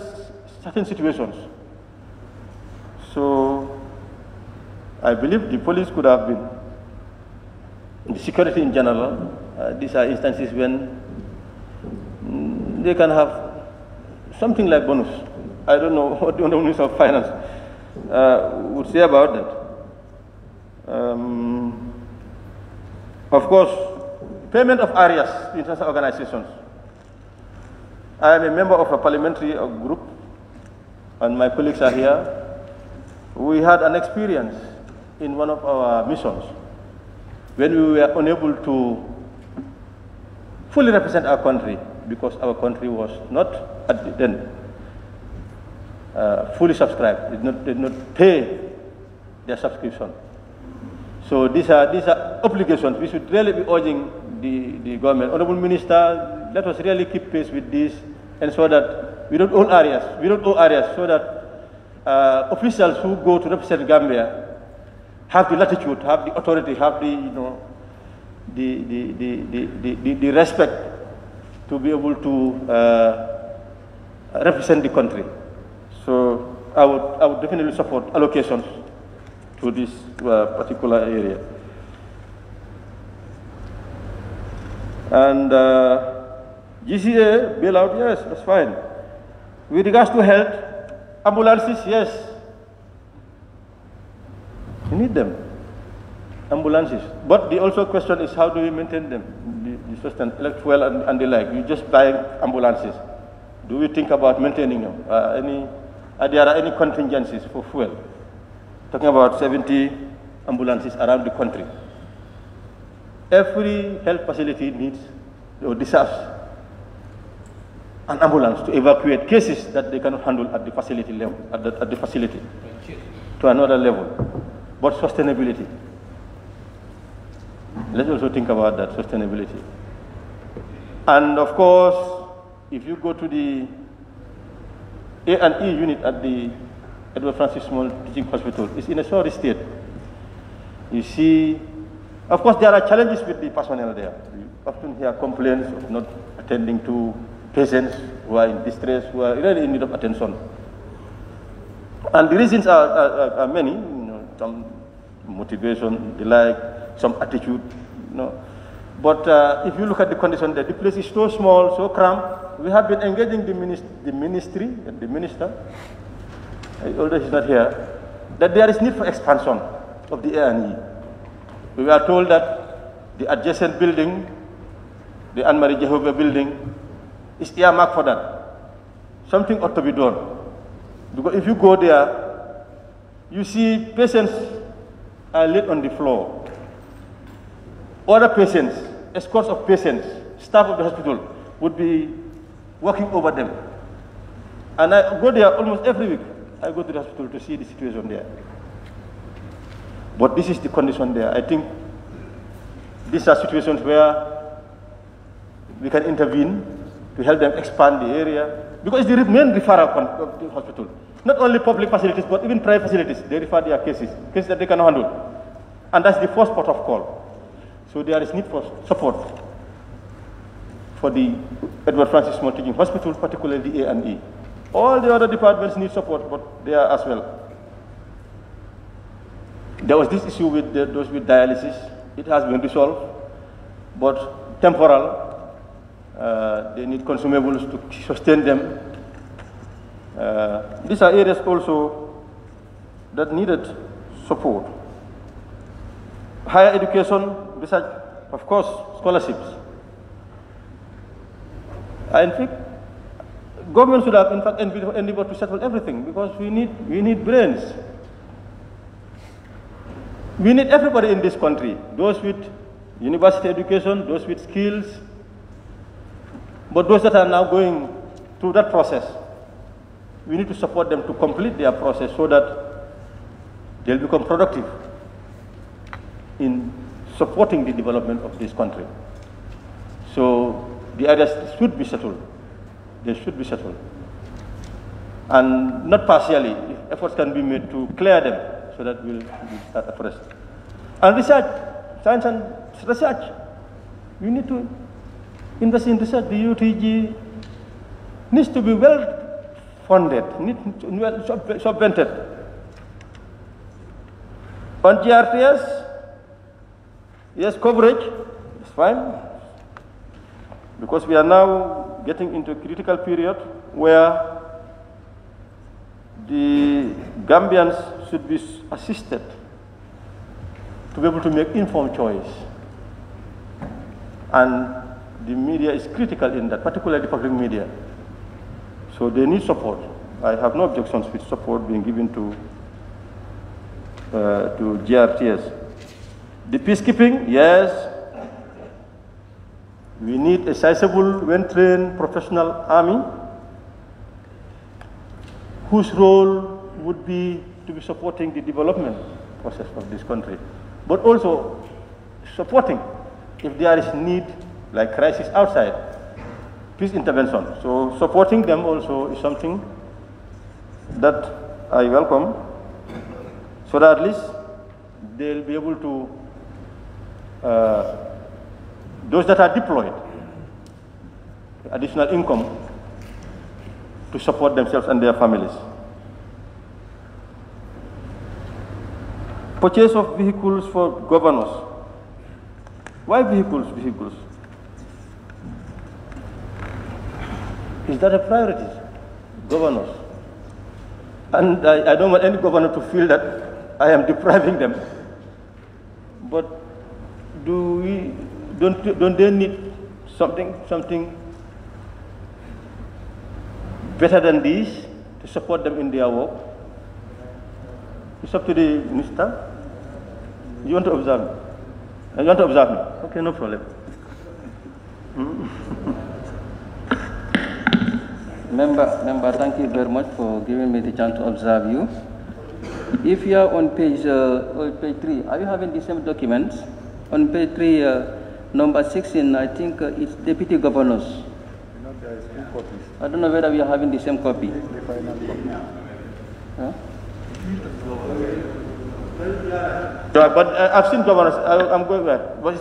certain situations. So I believe the police could have been, the security in general, these are instances when they can have something like bonus. I don't know what the Minister of Finance would say about that. Of course, payment of areas to international organizations. I am a member of a parliamentary group, and my colleagues are here. We had an experience in one of our missions when we were unable to fully represent our country because our country was not at the then fully subscribed, did not pay their subscription. So these are obligations. We should really be urging the government. Honorable Minister, let us really keep pace with this, and so that we don't owe areas, so that officials who go to represent Gambia have the latitude, have the authority, have the the respect to be able to represent the country. So I would definitely support allocations to this particular area. And GCA bailout, yes, that's fine. With regards to health, ambulances, yes, you need them, ambulances. But the also question is, how do we maintain them? The sustain electrical and the like. You just buy ambulances. Do we think about maintaining them? There are any contingencies for fuel? Talking about 70 ambulances around the country. Every health facility needs or deserves an ambulance to evacuate cases that they cannot handle at the facility level, at the facility, to another level. But sustainability. Let's also think about that, sustainability. And of course, if you go to the A&E unit at the Edward Francis Small Teaching Hospital, it's in a sorry state. You see, of course, there are challenges with the personnel there. You often hear complaints of not attending to patients who are in distress, who are really in need of attention. And the reasons are many, some motivation, the like, some attitude, But if you look at the condition there, the place is so small, so cramped. We have been engaging the ministry and the minister, although he's not here, that there is need for expansion of the A&E. We were told that the adjacent building, the Anne-Marie Jehovah building, is earmarked for that. Something ought to be done. Because if you go there, you see patients are laid on the floor. Other patients, escorts of patients, staff of the hospital would be walking over them. And I go there almost every week. I go to the hospital to see the situation there. But this is the condition there. I think these are situations where we can intervene to help them expand the area. Because it's the main referral of the hospital. Not only public facilities, but even private facilities. They refer their cases that they can handle. And that's the first port of call. So there is need for support for the Edward Francis Small Teaching Hospital, particularly the A&E. All the other departments need support, but they are as well. There was this issue with those with dialysis. It has been resolved, but temporal. They need consumables to sustain them. These are areas also that needed support. Higher education, research, of course, scholarships. In fact, government should have in fact endeavored to settle everything, because we need brains. We need everybody in this country, those with university education, those with skills, but those that are now going through that process, we need to support them to complete their process so that they'll become productive in supporting the development of this country. So the areas should be settled. They should be settled. And not partially, if efforts can be made to clear them so that we'll start afresh. And research, science and research. We need to invest in research. The UTG needs to be well funded, well subvented. On GRTS, yes, coverage is fine, because we are now getting into a critical period where the Gambians should be assisted to be able to make informed choice. And the media is critical in that, particularly the public media. So they need support. I have no objections with support being given to GRTS. The peacekeeping, yes. We need a sizable, well-trained professional army whose role would be to be supporting the development process of this country, but also supporting if there is need, like crisis outside, peace intervention. So supporting them also is something that I welcome, so that at least they'll be able to, those that are deployed, additional income to support themselves and their families. Purchase of vehicles for governors. Why vehicles? Is that a priority? Governors. And I don't want any governor to feel that I am depriving them. But don't they need something better than this to support them in their work? It's up to the minister. You want to observe me? You want to observe me? Okay, no problem. Member, thank you very much for giving me the chance to observe you. If you are on page 3, are you having the same documents? On page 3, number 16, I think it's deputy governors. There is 2 copies. I don't know whether we are having the same copy. The final copy. Huh? Yeah, but I've seen governors. I'm going back. What is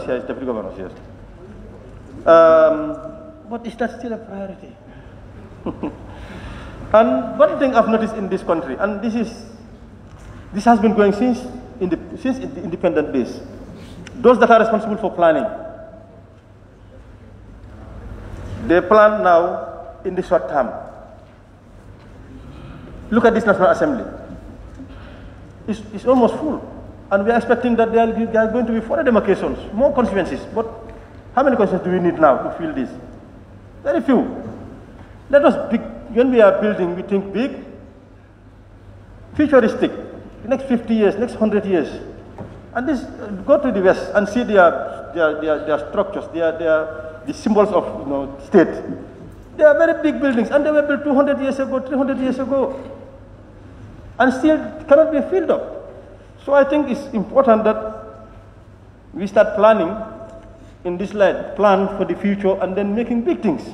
here? Is deputy governors? Yes. But is that still a priority? And one thing I've noticed in this country, and this has been going since the independent days. Those that are responsible for planning, they plan now in the short term. Look at this National Assembly. It's almost full. And we are expecting that there are going to be further demarcations, more constituencies. But how many constituencies do we need now to fill this? Very few. Let us, when we are building, we think big, futuristic, the next 50 years, next 100 years. And this, go to the West and see their structures, the symbols of state. They are very big buildings, and they were built 200 years ago, 300 years ago, and still cannot be filled up. So I think it's important that we start planning in this light, plan for the future, and then making big things.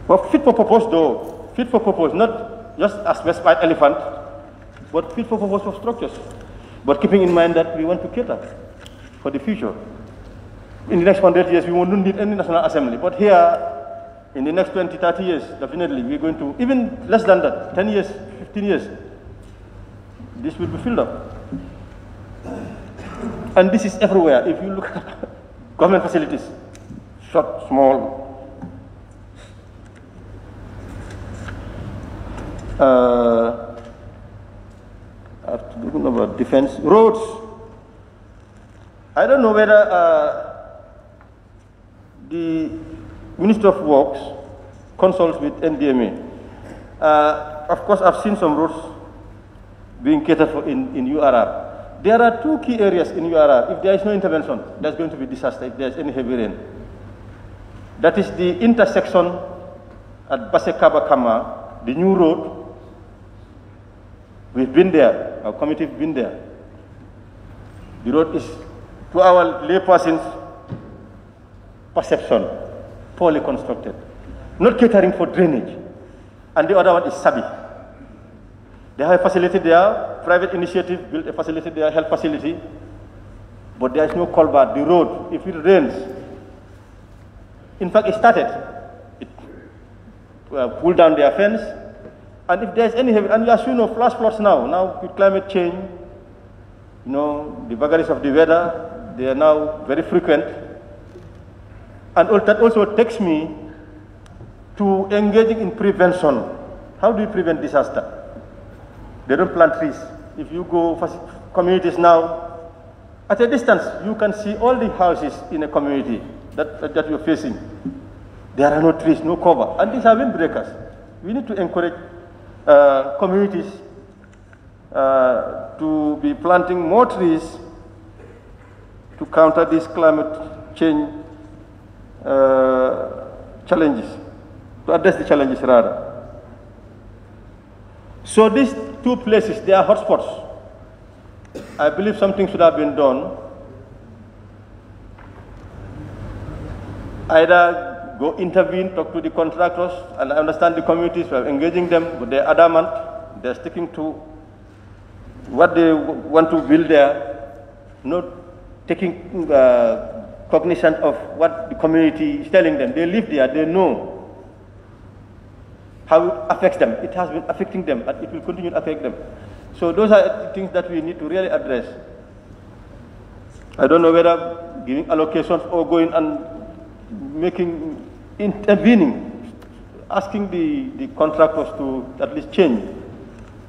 But fit for purpose though, fit for purpose, not just a specified elephant, but fit for purpose of structures. But keeping in mind that we want to cater for the future. In the next 100 years, we won't need any National Assembly. But here, in the next 20, 30 years, definitely, we're going to, even less than that, 10 years, 15 years, this will be filled up. And this is everywhere. If you look at government facilities, short, small, about defense, roads. I don't know whether the Minister of Works consults with NDMA. Of course, I've seen some roads being catered for in URR. There are 2 key areas in URR. If there is no intervention, there's going to be disaster if there's any heavy rain. That is the intersection at Basekaba Kama, the new road. We've been there, our committee has been there. The road is, to our layperson's perception, poorly constructed, not catering for drainage. And the other one is Sabi. They have a facility there, private initiative built a facility there, health facility, but there is no culvert. The road, if it rains, in fact it started, it pulled down their fence, and if there's any heavy, and as you know, flash floods now with climate change, the vagaries of the weather, they are now very frequent. And that also takes me to engaging in prevention. How do you prevent disaster? They don't plant trees. If you go for communities now, at a distance, you can see all the houses in a community that you're facing. There are no trees, no cover, and these are windbreakers. We need to encourage communities to be planting more trees to counter these climate change challenges, to address the challenges rather. So these two places, they are hotspots. I believe something should have been done. Either go intervene, talk to the contractors, and I understand the communities, we are engaging them, but they're adamant, they're sticking to what they want to build there, not taking cognizance of what the community is telling them. They live there, they know how it affects them. It has been affecting them, and it will continue to affect them. So those are things that we need to really address. I don't know whether giving allocations or going and intervening, asking the contractors to at least change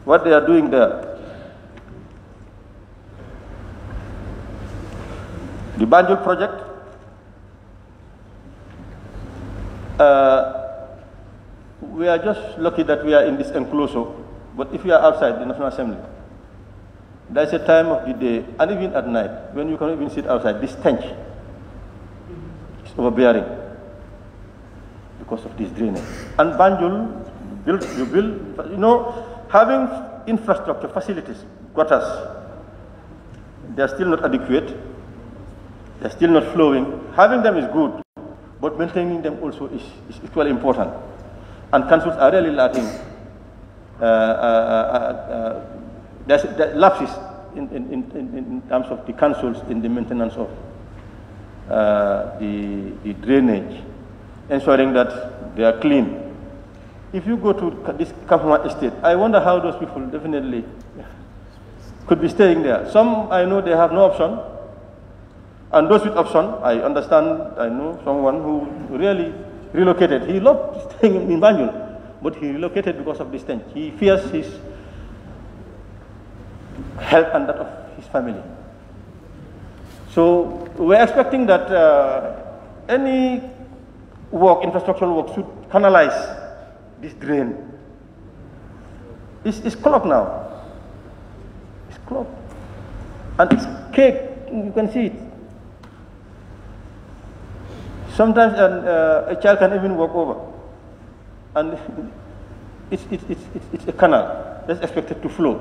what they are doing there. The Banjul project, we are just lucky that we are in this enclosure, but if you are outside the National Assembly, there is a time of the day, and even at night, when you cannot even sit outside, this stench is overbearing because of this drainage. And Banjul, you know, having infrastructure, facilities, gutters, they are still not adequate, they are still not flowing. Having them is good, but maintaining them also is equally important. And councils are really lacking. There's lapses in terms of the councils in the maintenance of the drainage, ensuring that they are clean. If you go to this Kampama estate, I wonder how those people definitely could be staying there. Some, I know they have no option, and those with option, I understand, I know someone who really relocated. He loved staying in Banjul, but he relocated because of this stench. He fears his health and that of his family. So we're expecting that any work, infrastructural work, should canalize this drain. It's clogged now. It's clogged. And it's caked, you can see it. Sometimes a child can even walk over. And it's a canal that's expected to flow.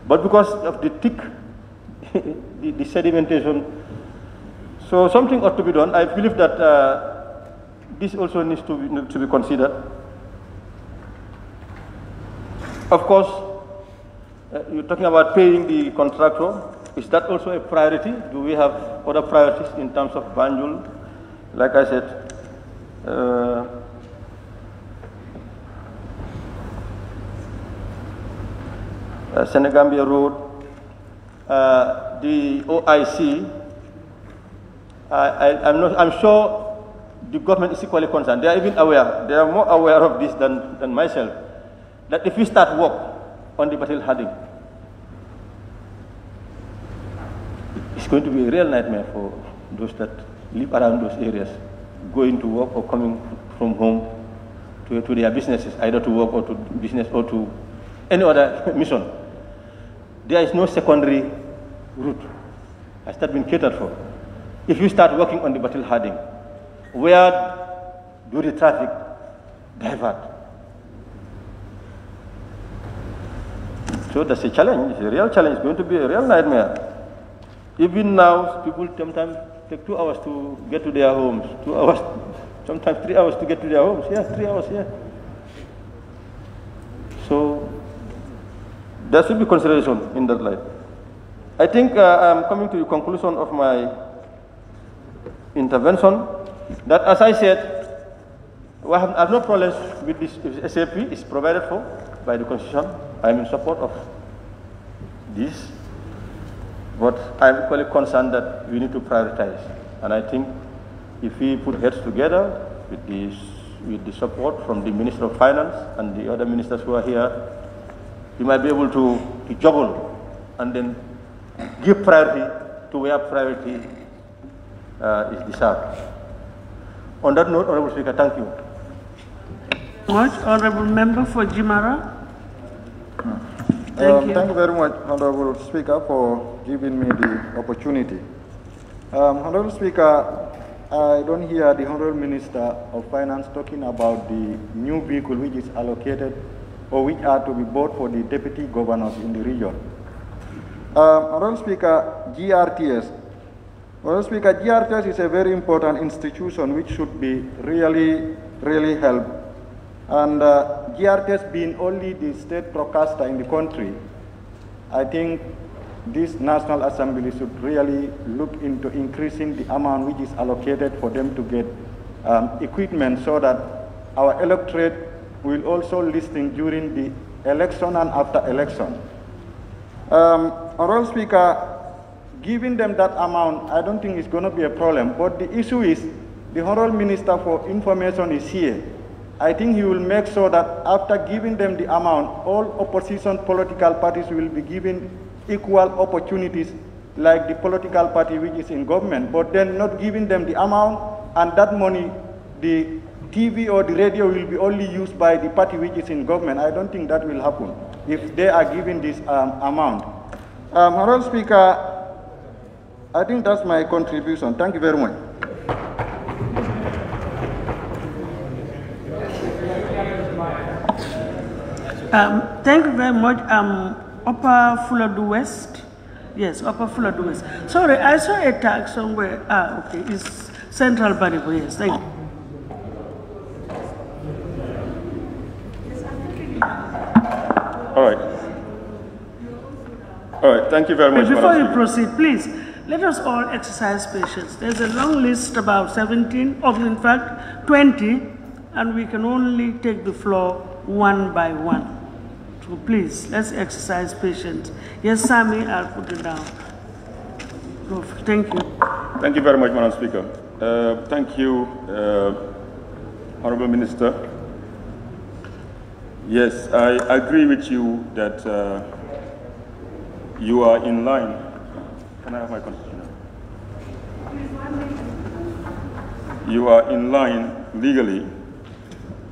But because of the thick, the sedimentation, so something ought to be done. I believe that this also needs to be considered. Of course, you're talking about paying the contractor. Is that also a priority? Do we have other priorities in terms of Banjul? Like I said, Senegambia Road, the OIC, I'm sure the government is equally concerned. They are even aware, they are more aware of this than myself, that if we start work on the Batil Harding, it's going to be a real nightmare for those that live around those areas, going to work or coming from home to their businesses, either to work or to business or to any other mission. There is no secondary route. Has that been catered for? If you start working on the Batil Harding, where do the traffic divert? So that's a challenge. It's a real challenge. It's going to be a real nightmare. Even now, people sometimes take 2 hours to get to their homes. 2 hours, sometimes 3 hours to get to their homes. Yeah, 3 hours, yeah. So there should be consideration in that light. I think I'm coming to the conclusion of my intervention, that as I said, I have no problems with this. If SAP is provided for by the Constitution, I'm in support of this. But I'm equally concerned that we need to prioritize. And I think if we put heads together with the support from the Minister of Finance and the other ministers who are here, we might be able to juggle and then give priority to where priority is deserved. On that note, Honorable Speaker, thank you. Much, Honorable Member for Jimara. Thank you. Thank you very much, Honorable Speaker, for giving me the opportunity. Honorable Speaker, I don't hear the Honorable Minister of Finance talking about the new vehicle which is allocated or which are to be bought for the deputy governors in the region. Honorable Speaker, GRTS. Honorable Speaker, GRTS is a very important institution which should be really helped. And GRTS being only the state broadcaster in the country, I think this National Assembly should really look into increasing the amount which is allocated for them to get equipment so that our electorate will also listen during the election and after election. Honorable Speaker, giving them that amount, I don't think it's going to be a problem. But the issue is, the Honorable Minister for Information is here. I think he will make sure that after giving them the amount, all opposition political parties will be given equal opportunities like the political party which is in government, but then not giving them the amount, and that money, the TV or the radio will be only used by the party which is in government. I don't think that will happen if they are given this amount. Honorable Speaker, I think that's my contribution. Thank you very much. Thank you very much. Upper Fuladu West. Yes, Upper Fuladu West. Sorry, I saw a tag somewhere. Okay, it's Central Baribo. Yes, thank you. All right, thank you very much. Before you proceed, please, let us all exercise patience. There's a long list, about 17, or in fact 20, and we can only take the floor one by one. So please, let's exercise patience. Yes, Sammy, I'll put it down. Thank you. Thank you very much, Madam Speaker. Thank you, Honorable Minister. Yes, I agree with you that you are in line. Can I have my constitution? You are in line legally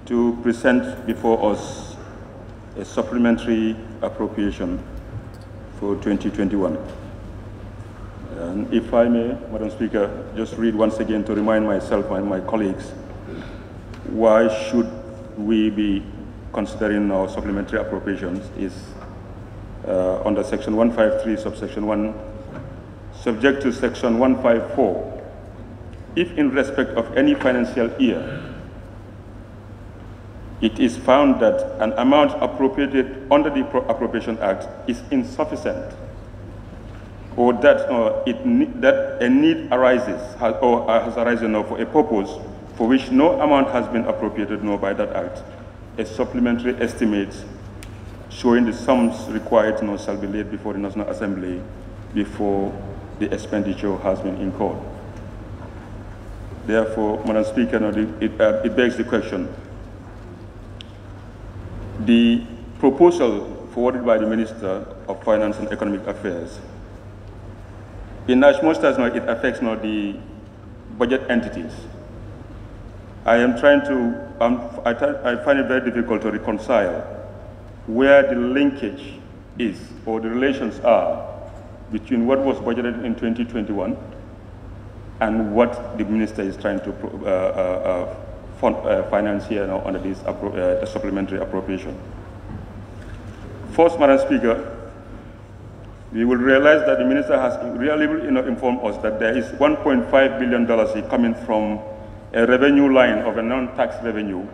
to present before us a supplementary appropriation for 2021. And if I may, Madam Speaker, just read once again to remind myself and my colleagues, why should we be considering our supplementary appropriations is under Section 153, subsection 1, subject to Section 154, if in respect of any financial year, it is found that an amount appropriated under the Appropriation Act is insufficient, or that a need arises or has arisen for a purpose for which no amount has been appropriated nor by that Act, a supplementary estimate showing the sums required shall be laid before the National Assembly before the expenditure has been incurred. Therefore, Madam Speaker, it begs the question. The proposal forwarded by the Minister of Finance and Economic Affairs, in as much as it affects the budget entities, I am trying to, I find it very difficult to reconcile where the linkage is or the relations are between what was budgeted in 2021 and what the Minister is trying to finance here now under this supplementary appropriation. First, Madam Speaker, we will realize that the Minister has really informed us that there is $1.5 billion coming from a revenue line of a non-tax revenue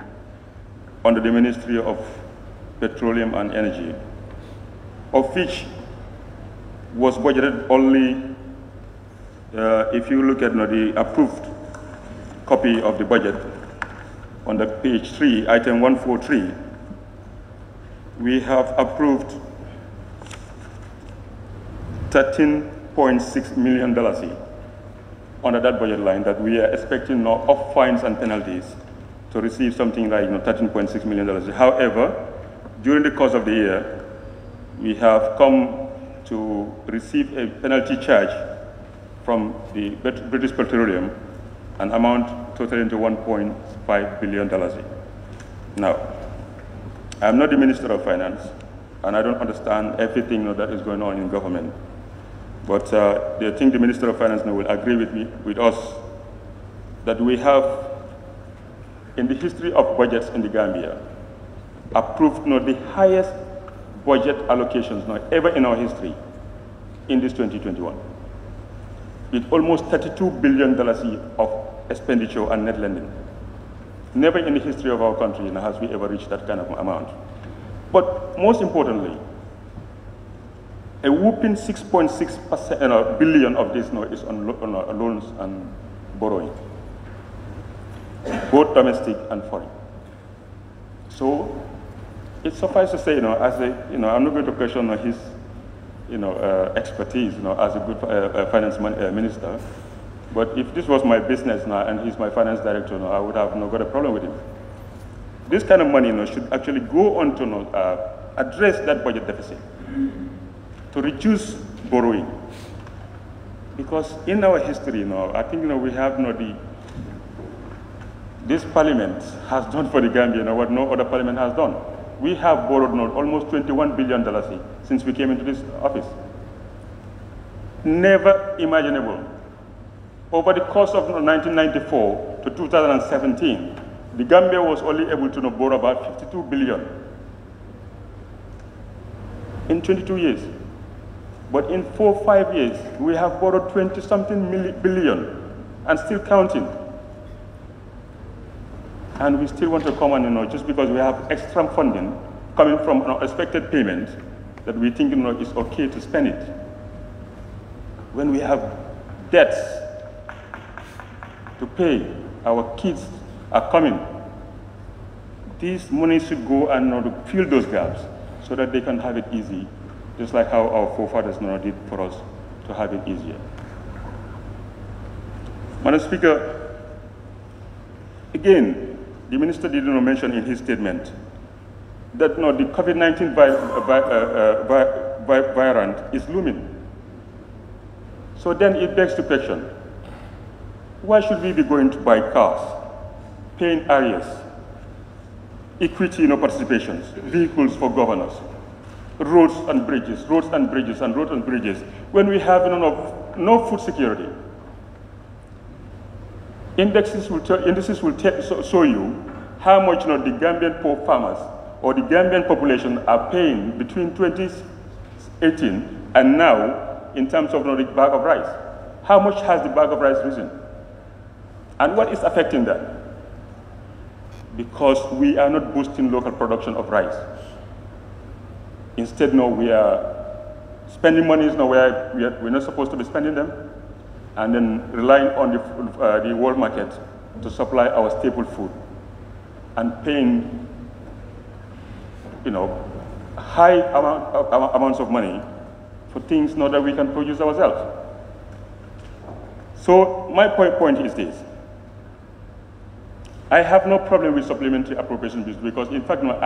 under the Ministry of Petroleum and Energy, of which was budgeted only, if you look at the approved copy of the budget, on the page 3, item 143, we have approved $13.6 million under that budget line that we are expecting now of fines and penalties to receive something like $13.6 million. However, during the course of the year, we have come to receive a penalty charge from the British Petroleum, an amount totaling to $1.5 billion. Now, I'm not the Minister of Finance, and I don't understand everything that is going on in government. But I think the Minister of Finance will agree with us that we have, in the history of budgets in the Gambia, approved the highest budget allocations ever in our history in this 2021, with almost $32 billion of expenditure and net lending. Never in the history of our country has we ever reached that kind of amount. But most importantly, a whooping 6.6% billion of this is on loans and borrowing, both domestic and foreign. So it suffices to say, I'm not going to question his, expertise, as a good finance minister. But if this was my business now and he's my finance director, I would have got a problem with him. This kind of money should actually go on to address that budget deficit, to reduce borrowing. Because in our history, I think we have this parliament has done for the Gambia what no other parliament has done. We have borrowed almost $21 billion since we came into this office. Never imaginable. Over the course of 1994 to 2017, the Gambia was only able to borrow about $52 billion in 22 years. But in 4 or 5 years, we have borrowed 20-something billion and still counting. And we still want to come and, just because we have extra funding coming from unexpected payments, that we think it's okay to spend it. When we have debts to pay, our kids are coming. These money should go and fill those gaps so that they can have it easy, just like how our forefathers did for us to have it easier. Madam Speaker, again, the minister did not mention in his statement that the COVID-19 variant is looming. So then it begs the question, why should we be going to buy cars, paying arrears, equity participations, vehicles for governors, roads and bridges, when we have no food security? Indices will show you how much the Gambian poor farmers or the Gambian population are paying between 2018 and now in terms of the bag of rice. How much has the bag of rice risen? And what is affecting that? Because we are not boosting local production of rice. Instead, we are spending monies where we're not supposed to be spending them, and then relying on the world market to supply our staple food, and paying, high amounts of money for things that we can produce ourselves. So my point is this. I have no problem with supplementary appropriation bills because, in fact, the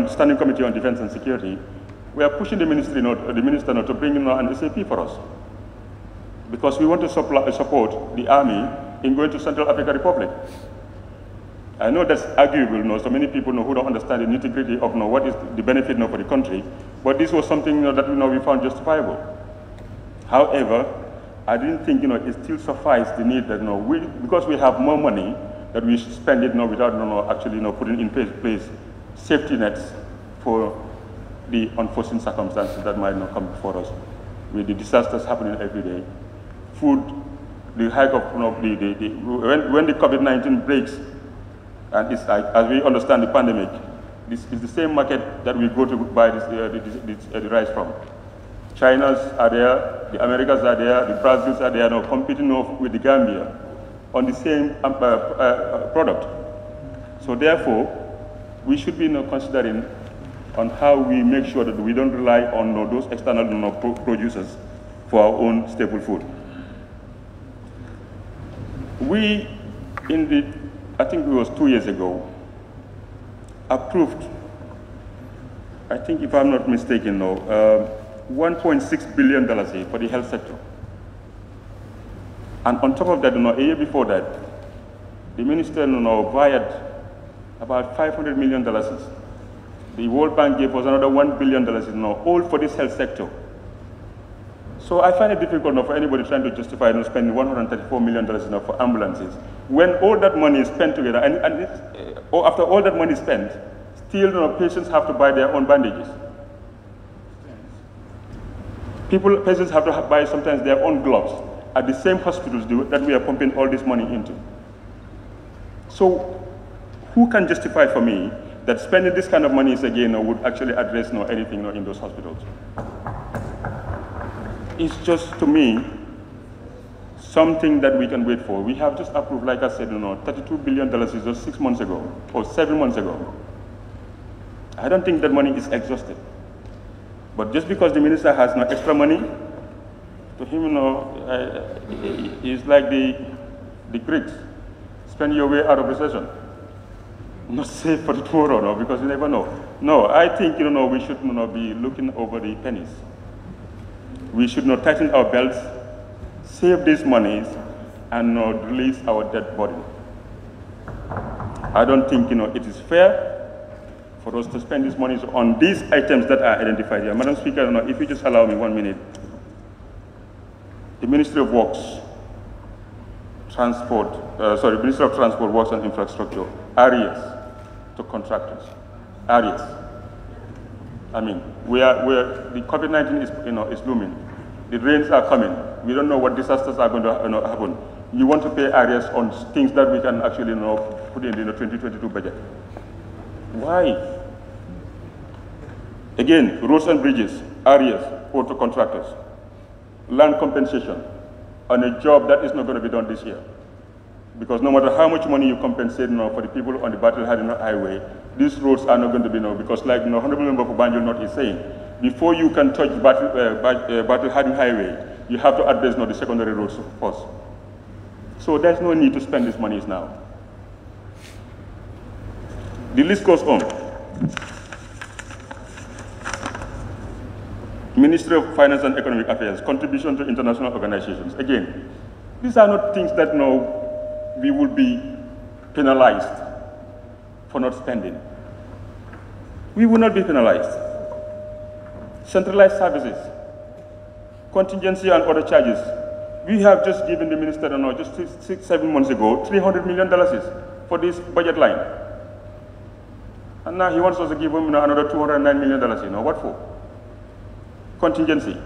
Standing Committee on Defense and Security, we are pushing the minister to bring in an SAP for us, because we want to support the army in going to Central African Republic. I know that's arguable, so many people who don't understand the nitty-gritty of what is the benefit for the country, but this was something that we found justifiable. However, I didn't think it still suffices the need that because we have more money that we should spend it without actually putting in place safety nets for the unforeseen circumstances that might come before us, with the disasters happening every day. Food, the hike of when the COVID-19 breaks, and it's like, as we understand the pandemic, this is the same market that we go to buy the rice from. China's are there, the Americas are there, the Brazils are there, competing with the Gambia on the same product. So therefore, we should be considering on how we make sure that we don't rely on those external producers for our own staple food. We, I think it was 2 years ago, approved, I think if I'm not mistaken, $1.6 billion for the health sector. And on top of that, a year before that, the minister wired about $500 million. The World Bank gave us another $1 billion, all for this health sector. So I find it difficult for anybody trying to justify spending $134 million for ambulances when all that money is spent together, and after all that money is spent, still patients have to buy their own bandages. Patients have to buy sometimes their own gloves at the same hospitals that we are pumping all this money into. So who can justify for me that spending this kind of money would actually address anything in those hospitals? It's just, to me, something that we can wait for. We have just approved, like I said, $32 billion is just 6 months ago, or 7 months ago. I don't think that money is exhausted. But just because the minister has no extra money, to him, it's like the Greeks, spend your way out of recession. Not save for the tomorrow, because you never know. No, I think, we should be looking over the pennies. We should tighten our belts, save these monies, and release our dead body. I don't think, it is fair for us to spend these monies on these items that are identified here. Madam Speaker, if you just allow me 1 minute. The Ministry of Works, Ministry of Transport, Works and Infrastructure, areas to contractors, areas. I mean, the COVID-19 is looming. The rains are coming. We don't know what disasters are going to happen. You want to pay areas on things that we can actually put in the 2022 budget. Why? Again, roads and bridges, areas, auto contractors, land compensation on a job that is not going to be done this year. Because no matter how much money you compensate for the people on the Battle Hardy Highway, these roads are not going to be because like Honorable Member for Banjul North is saying, before you can touch Battle Hardy Highway, you have to address the secondary roads first. So there's no need to spend these monies now. The list goes on. Ministry of Finance and Economic Affairs, contribution to international organizations. Again, these are not things that we will be penalized for not spending. We will not be penalized. Centralized services, contingency and other charges. We have just given the minister, just 7 months ago, $300 million for this budget line. And now he wants us to give him another $209 million. What for? Contingency,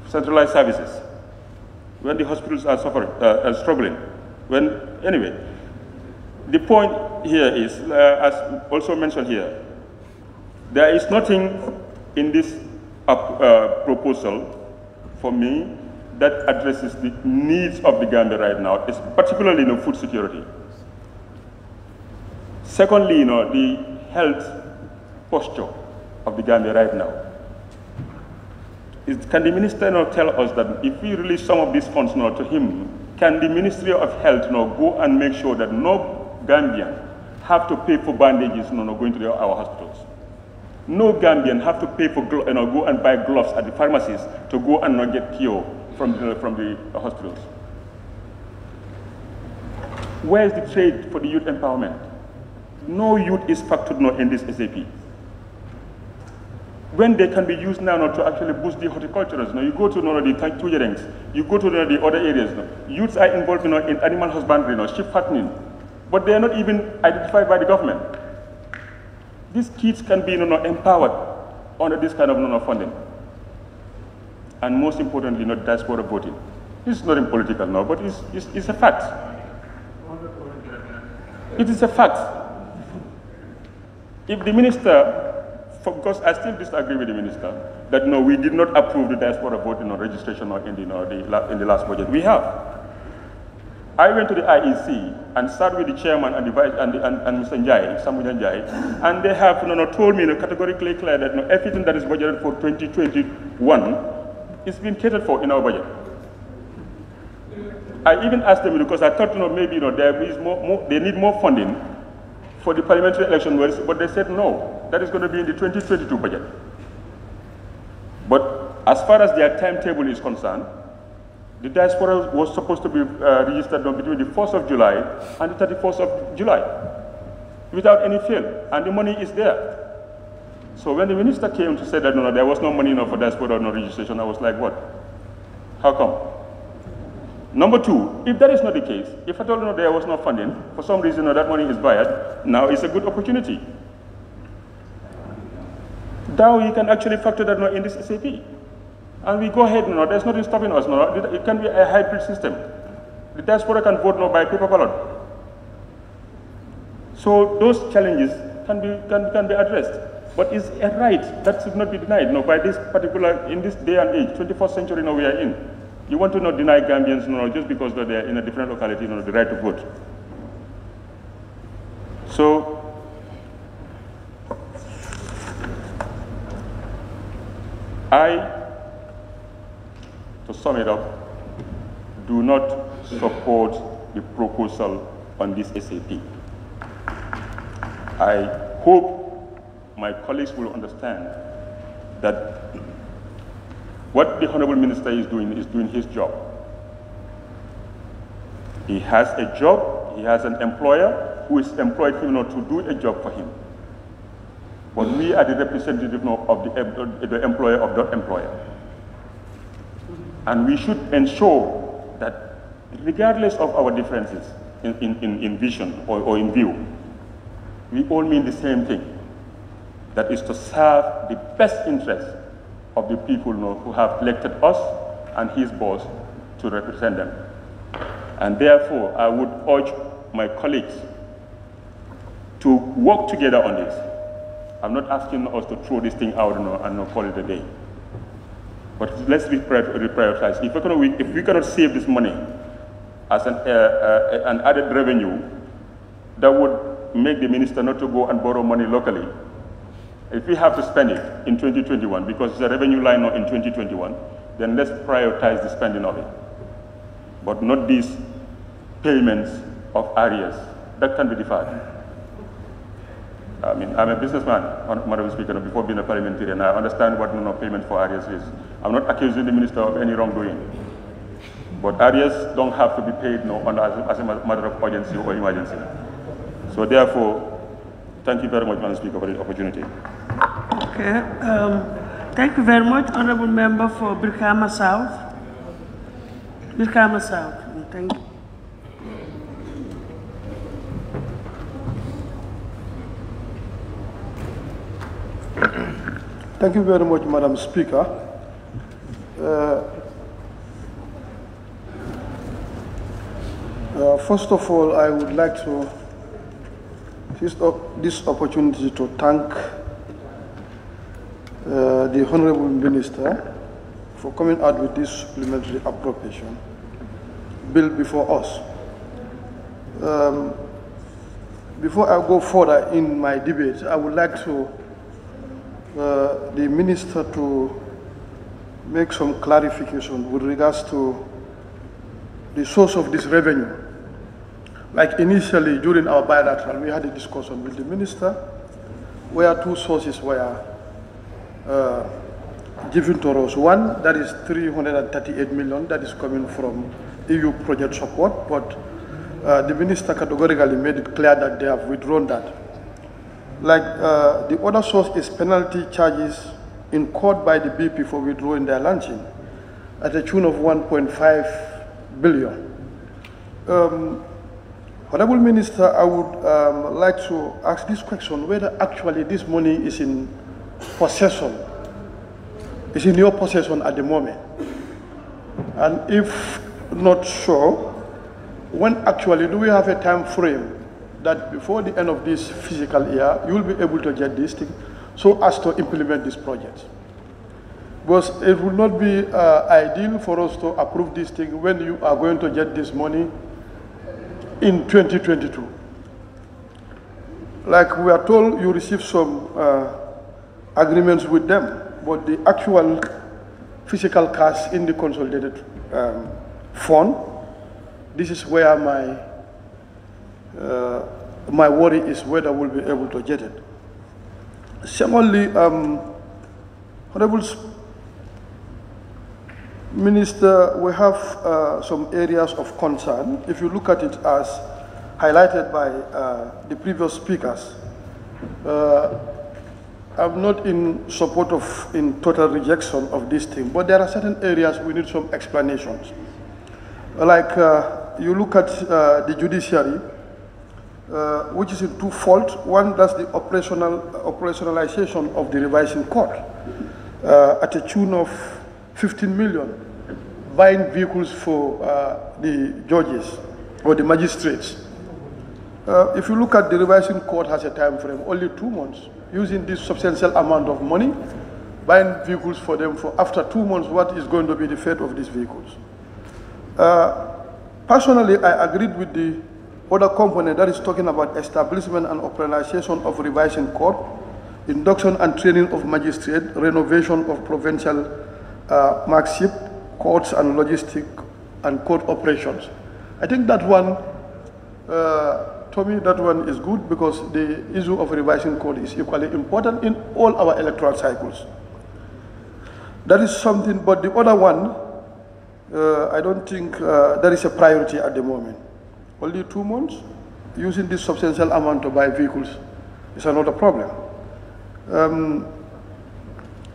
centralized services. When the hospitals are struggling. Anyway, the point here is, as also mentioned here, there is nothing in this proposal for me that addresses the needs of the Gambia right now, it's particularly food security. Secondly, the health posture of the Gambia right now. Can the minister tell us that if we release some of these funds to him, can the Ministry of Health go and make sure that no Gambian have to pay for bandages going to our hospitals? No Gambian have to pay for go and buy gloves at the pharmacies to go and not get cured from the hospitals. Where is the trade for the youth empowerment? No youth is factored in this SAP. When they can be used now to actually boost the horticulturists. You go to the tujerings, you go to the other areas. Youths are involved in animal husbandry, sheep fattening, but they are not even identified by the government. These kids can be empowered under this kind of funding. And most importantly, not diaspora voting. This is not in political now, but it's a fact. It is a fact. If the minister, because I still disagree with the minister, that no, we did not approve the diaspora voting or registration in the last budget. We have. I went to the IEC and sat with the chairman and the vice and Mr. Njai, Samuel Njai, and they have told me categorically clear that everything that is budgeted for 2021 is being catered for in our budget. I even asked them because I thought maybe there is they need more funding for the parliamentary election, but they said no, that is going to be in the 2022 budget. But as far as their timetable is concerned, the diaspora was supposed to be registered between the 1st of July and the 31st of July, without any fail, and the money is there. So when the minister came to say that no, there was no money enough for diaspora no registration, I was like, what? How come? Number two, if that is not the case, if at all there was no funding, for some reason that money is wired, now is a good opportunity. Now you can actually factor that in this SAP. And we go ahead, there's nothing stopping us. It can be a hybrid system. The diaspora can vote by paper ballot. So those challenges can be addressed. But it's a right that should not be denied. By this particular, in this day and age, 21st century we are in. You want to not deny Gambians just because they're in a different locality, the right to vote. So, to sum it up, do not support the proposal on this SAP. I hope my colleagues will understand that what the Honorable Minister is doing his job. He has a job, he has an employer who is employed him to do a job for him. But we are the representative of the employer of that employer. And we should ensure that regardless of our differences in vision or in view, we all mean the same thing. That is to serve the best interest of the people who have elected us and his boss to represent them. And therefore, I would urge my colleagues to work together on this. I'm not asking us to throw this thing out and not call it a day. But let's reprioritize. If we cannot save this money as an added revenue, that would make the minister not to go and borrow money locally. If we have to spend it in 2021, because it's a revenue line in 2021, then let's prioritize the spending of it. But not these payments of areas. That can be deferred. I mean, I'm a businessman, Madam Speaker, before being a parliamentarian. I understand what payment for areas is. I'm not accusing the minister of any wrongdoing. But areas don't have to be paid as a matter of urgency or emergency. So therefore, thank you very much, Madam Speaker, for the opportunity. Okay. Thank you very much, Honourable Member for Brikama South. Brikama South. Thank you. Thank you very much, Madam Speaker. First of all, I would like to use this opportunity to thank the Honorable Minister for coming out with this supplementary appropriation bill before us. Before I go further in my debate, I would like to the Minister to make some clarification with regards to the source of this revenue. Like initially during our bilateral, we had a discussion with the Minister where two sources were given to us. One, that is 338 million, that is coming from EU project support, but the Minister categorically made it clear that they have withdrawn that. Like the other source is penalty charges incurred by the BP for withdrawing their launching at a tune of 1.5 billion. Honorable Minister, I would like to ask this question, whether actually this money is in possession, is in your possession at the moment. And if not sure, when actually do we have a time frame that before the end of this fiscal year, you will be able to get this thing so as to implement this project? Because it will not be ideal for us to approve this thing when you are going to get this money in 2022. Like we are told, you received some agreements with them, but the actual physical cash in the consolidated fund, this is where my worry is whether we'll be able to get it. Secondly, Honorable Minister, we have some areas of concern. If you look at it as highlighted by the previous speakers, I'm not in support of, in total rejection of this thing, but there are certain areas we need some explanations. Like you look at the judiciary, which is in twofold. One, that's the operationalization of the revising court at a tune of 15 million, buying vehicles for the judges or the magistrates. If you look at the revising court has a time frame, only 2 months, using this substantial amount of money, buying vehicles for them for after 2 months, what is going to be the fate of these vehicles? Personally, I agreed with the other component that is talking about establishment and operationalization of revising court, induction and training of magistrate, renovation of provincial markship, courts and logistic and court operations. I think that one, to me, that one is good because the issue of revising code is equally important in all our electoral cycles. That is something, but the other one, I don't think that is a priority at the moment. Only 2 months, using this substantial amount to buy vehicles is another problem.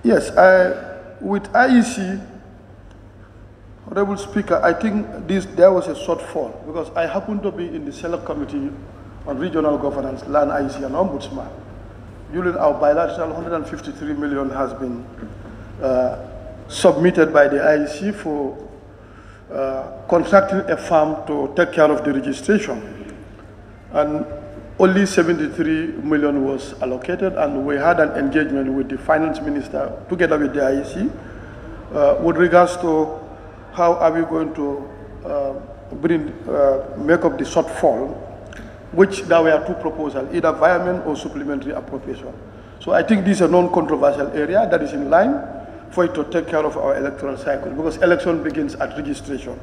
Yes, with IEC, Honorable Speaker, I think there was a shortfall because I happen to be in the Select Committee on Regional Governance, Land, IEC, and Ombudsman. During our bilateral, 153 million has been submitted by the IEC for contracting a firm to take care of the registration. And only 73 million was allocated, and we had an engagement with the Finance Minister together with the IEC with regards to how are we going to make up the shortfall, which there were 2 proposals, either environment or supplementary appropriation. So I think this is a non-controversial area that is in line for it to take care of our electoral cycle, because election begins at registration.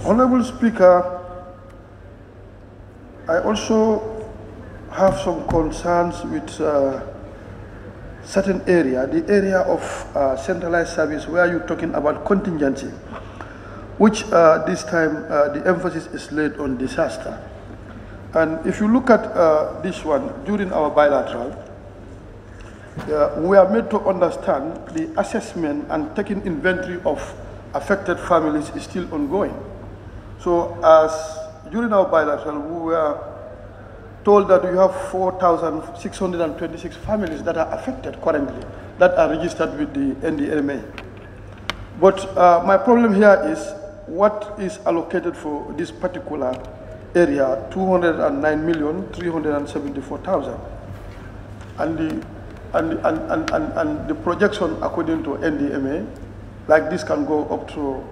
Honorable Speaker, I also have some concerns with certain area, the area of centralized service where you're talking about contingency, which this time the emphasis is laid on disaster. And if you look at this one, during our bilateral, we are made to understand the assessment and taking inventory of affected families is still ongoing. So as during our bilateral, we were told that we have 4,626 families that are affected currently, that are registered with the NDMA. But my problem here is what is allocated for this particular area, 209,374,000. And the projection according to NDMA, like this can go up to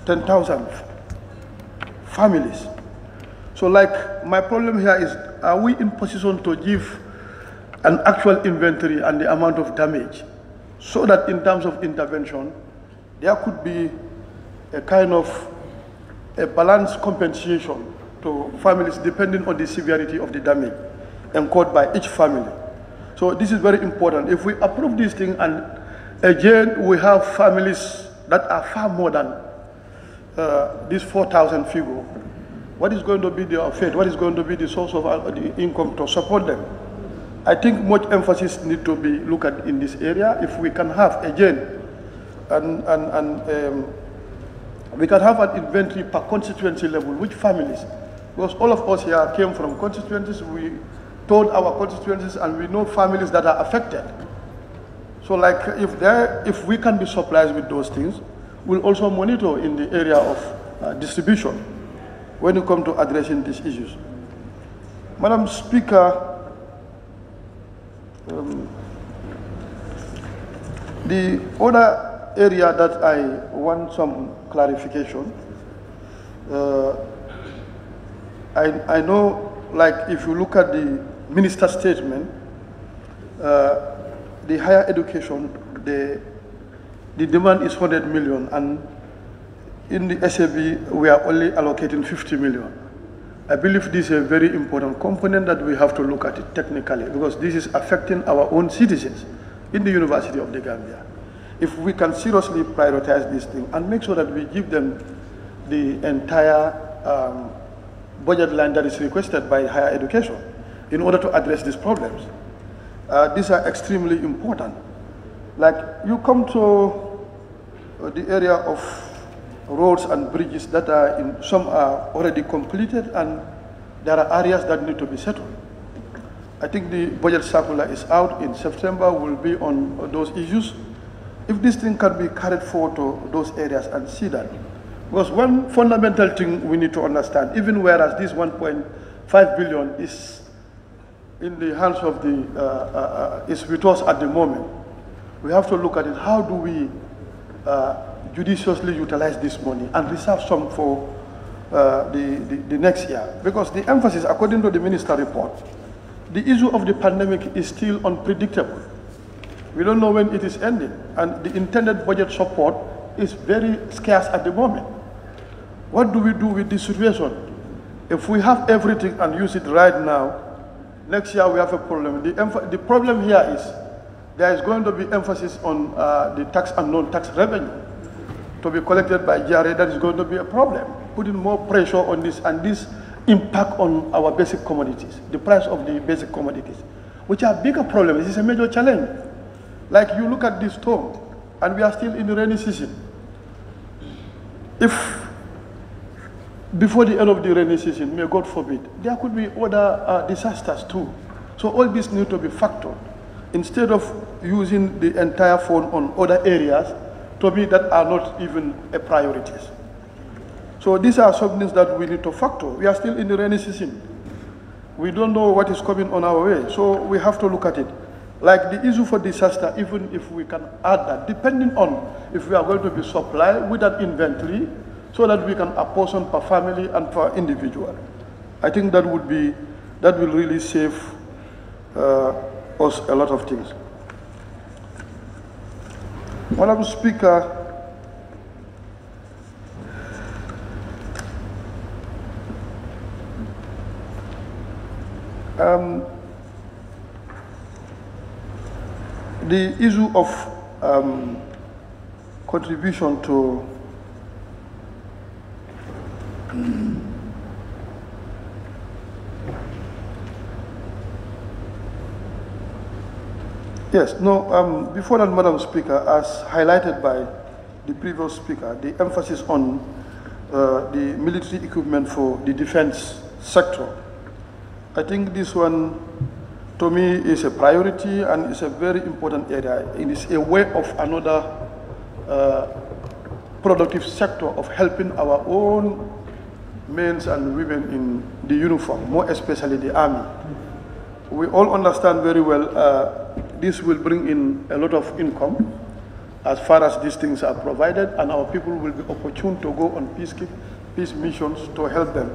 10,000 families. So like my problem here is, are we in position to give an actual inventory and the amount of damage so that in terms of intervention, there could be a kind of a balanced compensation to families depending on the severity of the damage incurred by each family. So this is very important. If we approve this thing and again we have families that are far more than this 4,000 figure, what is going to be their fate? What is going to be the source of the income to support them? I think much emphasis needs to be looked at in this area. If we can have again, we can have an inventory per constituency level, which families, because all of us here came from constituencies. We told our constituencies and we know families that are affected. So like if we can be supplied with those things, we'll also monitor in the area of distribution when you come to addressing these issues. Madam Speaker, the other area that I want some clarification, I know, like if you look at the minister's statement, the higher education, the demand is 100 million, and in the SAB, we are only allocating 50 million. I believe this is a very important component that we have to look at it technically, because this is affecting our own citizens in the University of the Gambia. If we can seriously prioritize this thing and make sure that we give them the entire budget line that is requested by higher education in order to address these problems. These are extremely important. Like you come to the area of roads and bridges that are some are already completed and there are areas that need to be settled. I think the budget circular is out in September, will be on those issues. If this thing can be carried forward to those areas and see that. Because one fundamental thing we need to understand, even whereas this 1.5 billion is in the hands of the, is with us at the moment, we have to look at it, how do we judiciously utilize this money and reserve some for the next year? Because the emphasis, according to the minister report, the issue of the pandemic is still unpredictable. We don't know when it is ending, and the intended budget support is very scarce at the moment. What do we do with this situation? If we have everything and use it right now, next year we have a problem. The problem here is there is going to be emphasis on the tax and non-tax revenue to be collected by GRA. That is going to be a problem, putting more pressure on this, and this impact on our basic commodities, the price of the basic commodities, which are bigger problems. This is a major challenge. Like you look at this storm, and we are still in the rainy season. If before the end of the rainy season, may God forbid, there could be other disasters too. So all this needs to be factored. Instead of using the entire fund on other areas, to me, that are not even a priorities. So these are some things that we need to factor. We are still in the rainy season. We don't know what is coming on our way, so we have to look at it. Like the issue for disaster, even if we can add that, depending on if we are going to be supplied with that inventory, so that we can apportion per family and per individual. I think that would be, that will really save us a lot of things. Honorable Speaker, the issue of contribution to yes, no, before that, Madam Speaker, as highlighted by the previous speaker, the emphasis on the military equipment for the defense sector. I think this one, to me, is a priority and it's a very important area. It is a way of another productive sector of helping our own men and women in the uniform, more especially the army. We all understand very well this will bring in a lot of income as far as these things are provided, and our people will be opportune to go on peace missions to help them.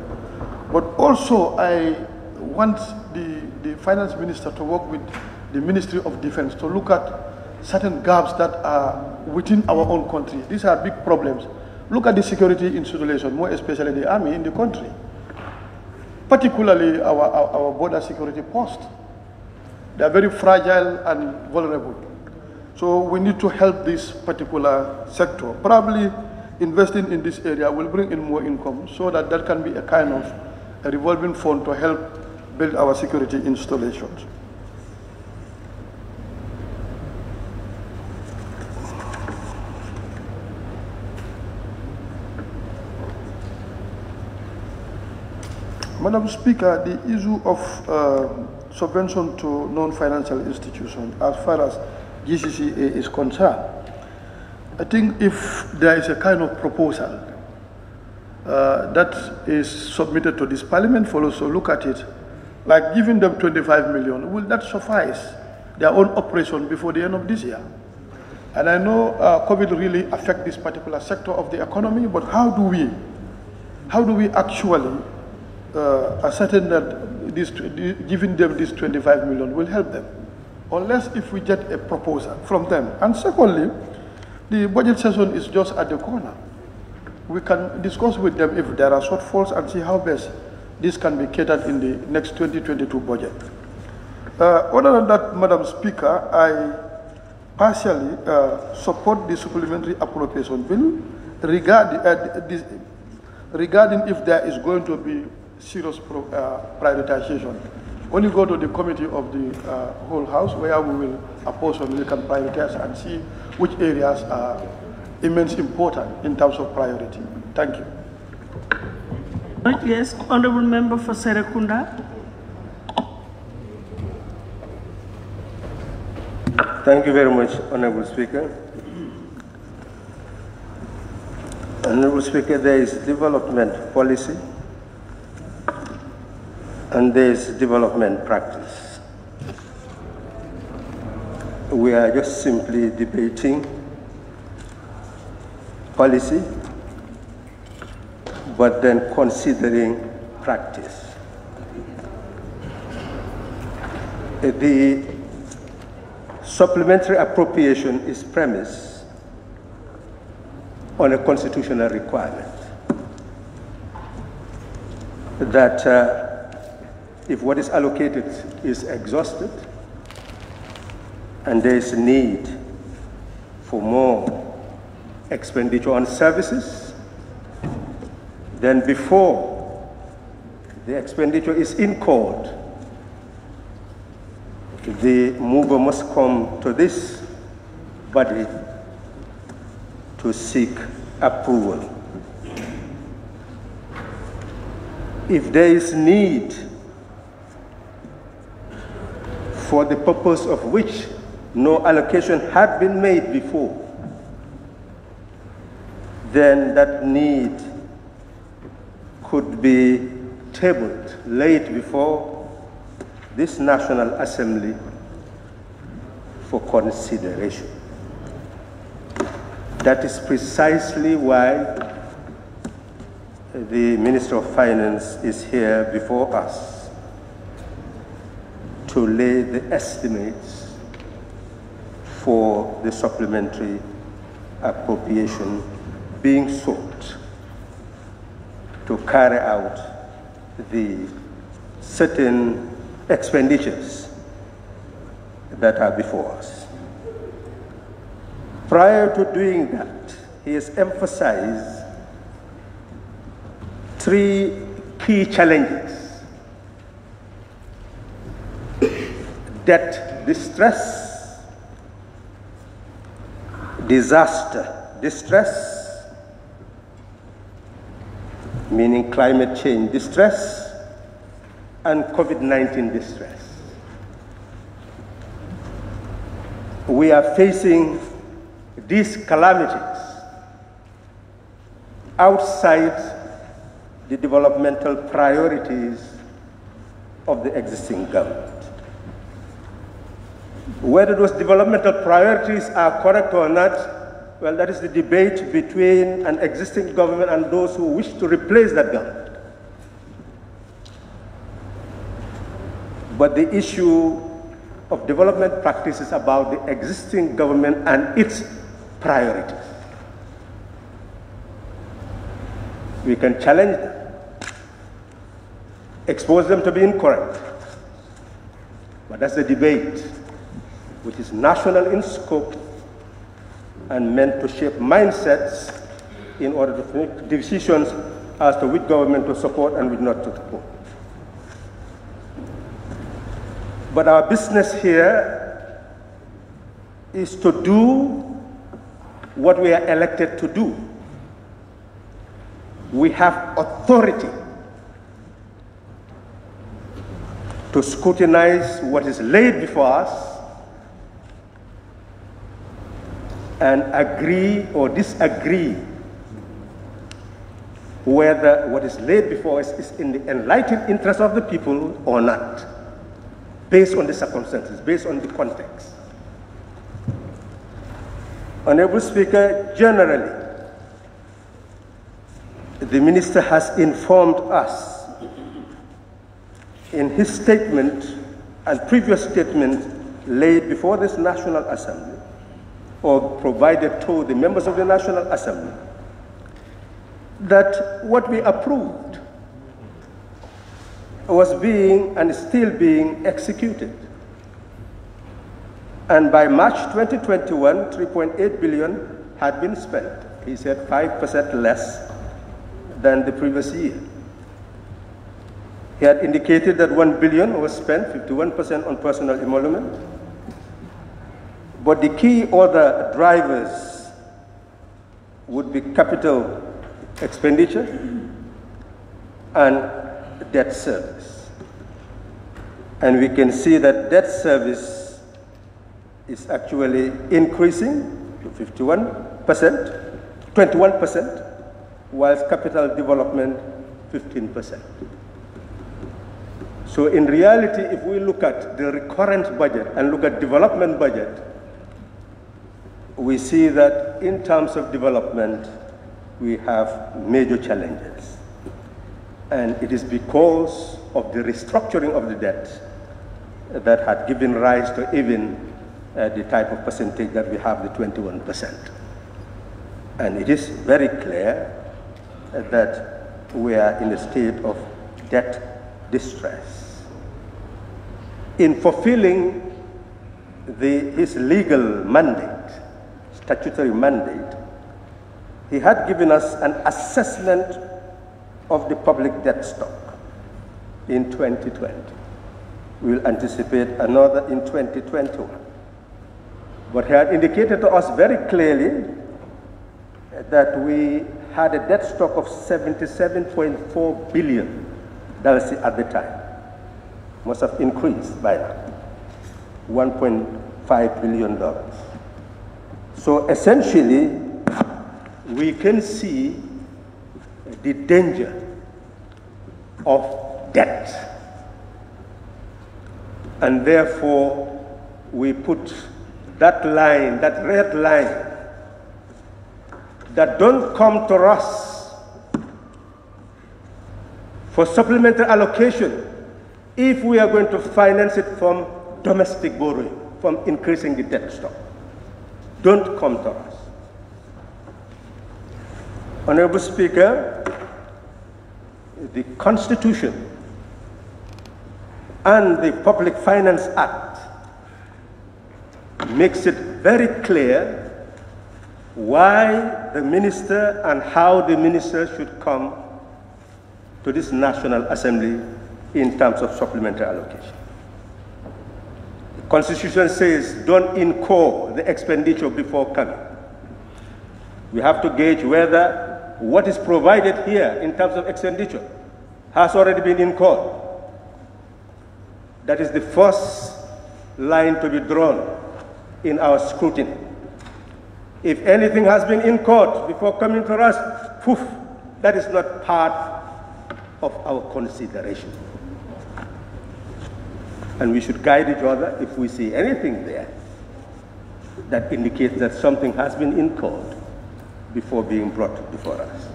But also, I want the finance minister to work with the Ministry of Defense to look at certain gaps that are within our own country. These are big problems. Look at the security installation, more especially the army in the country, particularly our border security posts. They are very fragile and vulnerable. So we need to help this particular sector. Probably investing in this area will bring in more income so that that can be a kind of a revolving fund to help build our security installations. Madam Speaker, the issue of subvention to non-financial institutions, as far as GCCA is concerned, I think if there is a kind of proposal that is submitted to this parliament for us to look at it, like giving them 25 million, will that suffice their own operation before the end of this year? And I know COVID really affects this particular sector of the economy, but how do we actually ascertain that giving them this 25 million will help them? Unless if we get a proposal from them. And secondly, the budget session is just at the corner. We can discuss with them if there are shortfalls and see how best this can be catered in the next 2022 budget. Other than that, Madam Speaker, I partially support the supplementary appropriation bill regarding if there is going to be serious prioritization. When you go to the committee of the whole house, where we will apportion, we can prioritize and see which areas are immensely important in terms of priority. Thank you. Yes, Honorable Member for Serekunda. Thank you very much, Honorable Speaker. Honorable Speaker, there is development policy and there is development practice. We are just simply debating policy, but then considering practice. The supplementary appropriation is premised on a constitutional requirement that if what is allocated is exhausted and there is need for more expenditure on services, then before the expenditure is incurred, the mover must come to this body to seek approval. If there is need for the purpose of which no allocation had been made before, then that need could be tabled, laid before this National Assembly for consideration. That is precisely why the Minister of Finance is here before us to lay the estimates for the supplementary appropriation being sought to carry out the certain expenditures that are before us. Prior to doing that, he has emphasized three key challenges: debt distress, disaster distress, meaning climate change distress, and COVID-19 distress. We are facing these calamities outside the developmental priorities of the existing government. Whether those developmental priorities are correct or not, well, that is the debate between an existing government and those who wish to replace that government. But the issue of development practice is about the existing government and its priorities. We can challenge them, expose them to be incorrect, but that's the debate, which is national in scope and meant to shape mindsets in order to make decisions as to which government to support and which not to support. But our business here is to do what we are elected to do. We have authority to scrutinize what is laid before us and agree or disagree whether what is laid before us is in the enlightened interest of the people or not, based on the circumstances, based on the context. Honorable Speaker, generally, the Minister has informed us in his statement and previous statement laid before this National Assembly or provided to the members of the National Assembly that what we approved was being and is still being executed. And by March 2021, 3.8 billion had been spent. He said 5% less than the previous year. He had indicated that 1 billion was spent, 51% on personal emolument. But the key other drivers would be capital expenditure and debt service. And we can see that debt service is actually increasing to 21%, whilst capital development 15%. So in reality, if we look at the recurrent budget and look at development budget, we see that in terms of development, we have major challenges. And it is because of the restructuring of the debt that had given rise to even the type of percentage that we have, the 21%. And it is very clear that we are in a state of debt distress. In fulfilling his legal mandate, statutory mandate, he had given us an assessment of the public debt stock in 2020. We will anticipate another in 2021. But he had indicated to us very clearly that we had a debt stock of $77.4 billion at the time. Must have increased by now, $1.5 billion. So essentially, we can see the danger of debt. And therefore, we put that line, that red line, that don't come to us for supplementary allocation if we are going to finance it from domestic borrowing, from increasing the debt stock. Don't come to us. Honorable Speaker, the Constitution and the Public Finance Act makes it very clear why the minister and how the minister should come to this National Assembly in terms of supplementary allocation. The Constitution says don't incur the expenditure before coming. We have to gauge whether what is provided here in terms of expenditure has already been incurred. That is the first line to be drawn in our scrutiny. If anything has been incurred before coming to us, poof, that is not part of our consideration. And we should guide each other if we see anything there that indicates that something has been incurred before being brought before us.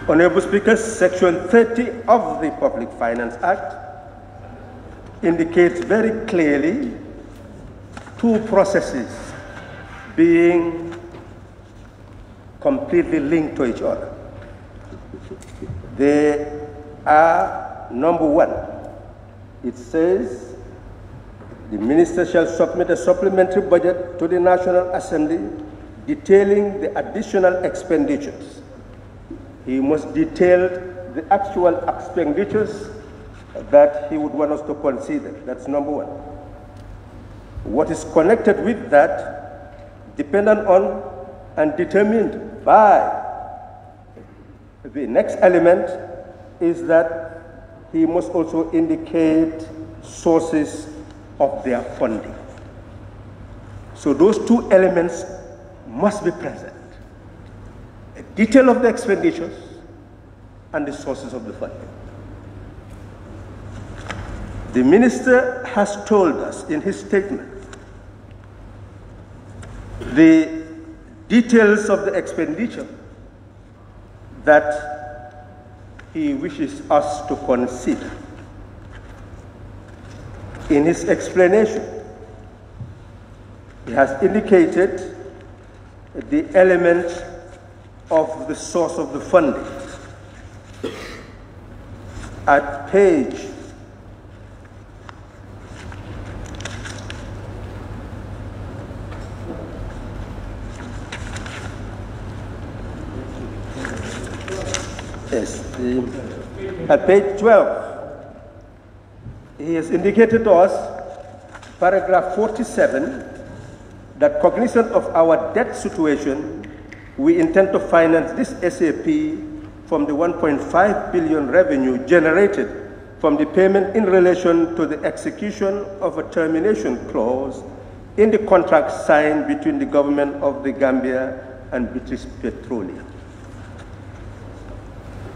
Honorable Speaker, Section 30 of the Public Finance Act indicates very clearly two processes being completely linked to each other. They are, number one, it says the minister shall submit a supplementary budget to the National Assembly detailing the additional expenditures. He must detail the actual expenditures that he would want us to consider. That's number one. What is connected with that, dependent on and determined by the next element, is that he must also indicate sources of their funding. So those two elements must be present. A detail of the expenditures and the sources of the funding. The minister has told us in his statement the details of the expenditure that he wishes us to consider. In his explanation, he has indicated the element of the source of the funding. At page 'Yes, At page 12, he has indicated to us, paragraph 47, that cognizant of our debt situation, we intend to finance this SAP from the 1.5 billion revenue generated from the payment in relation to the execution of a termination clause in the contract signed between the government of the Gambia and British Petroleum.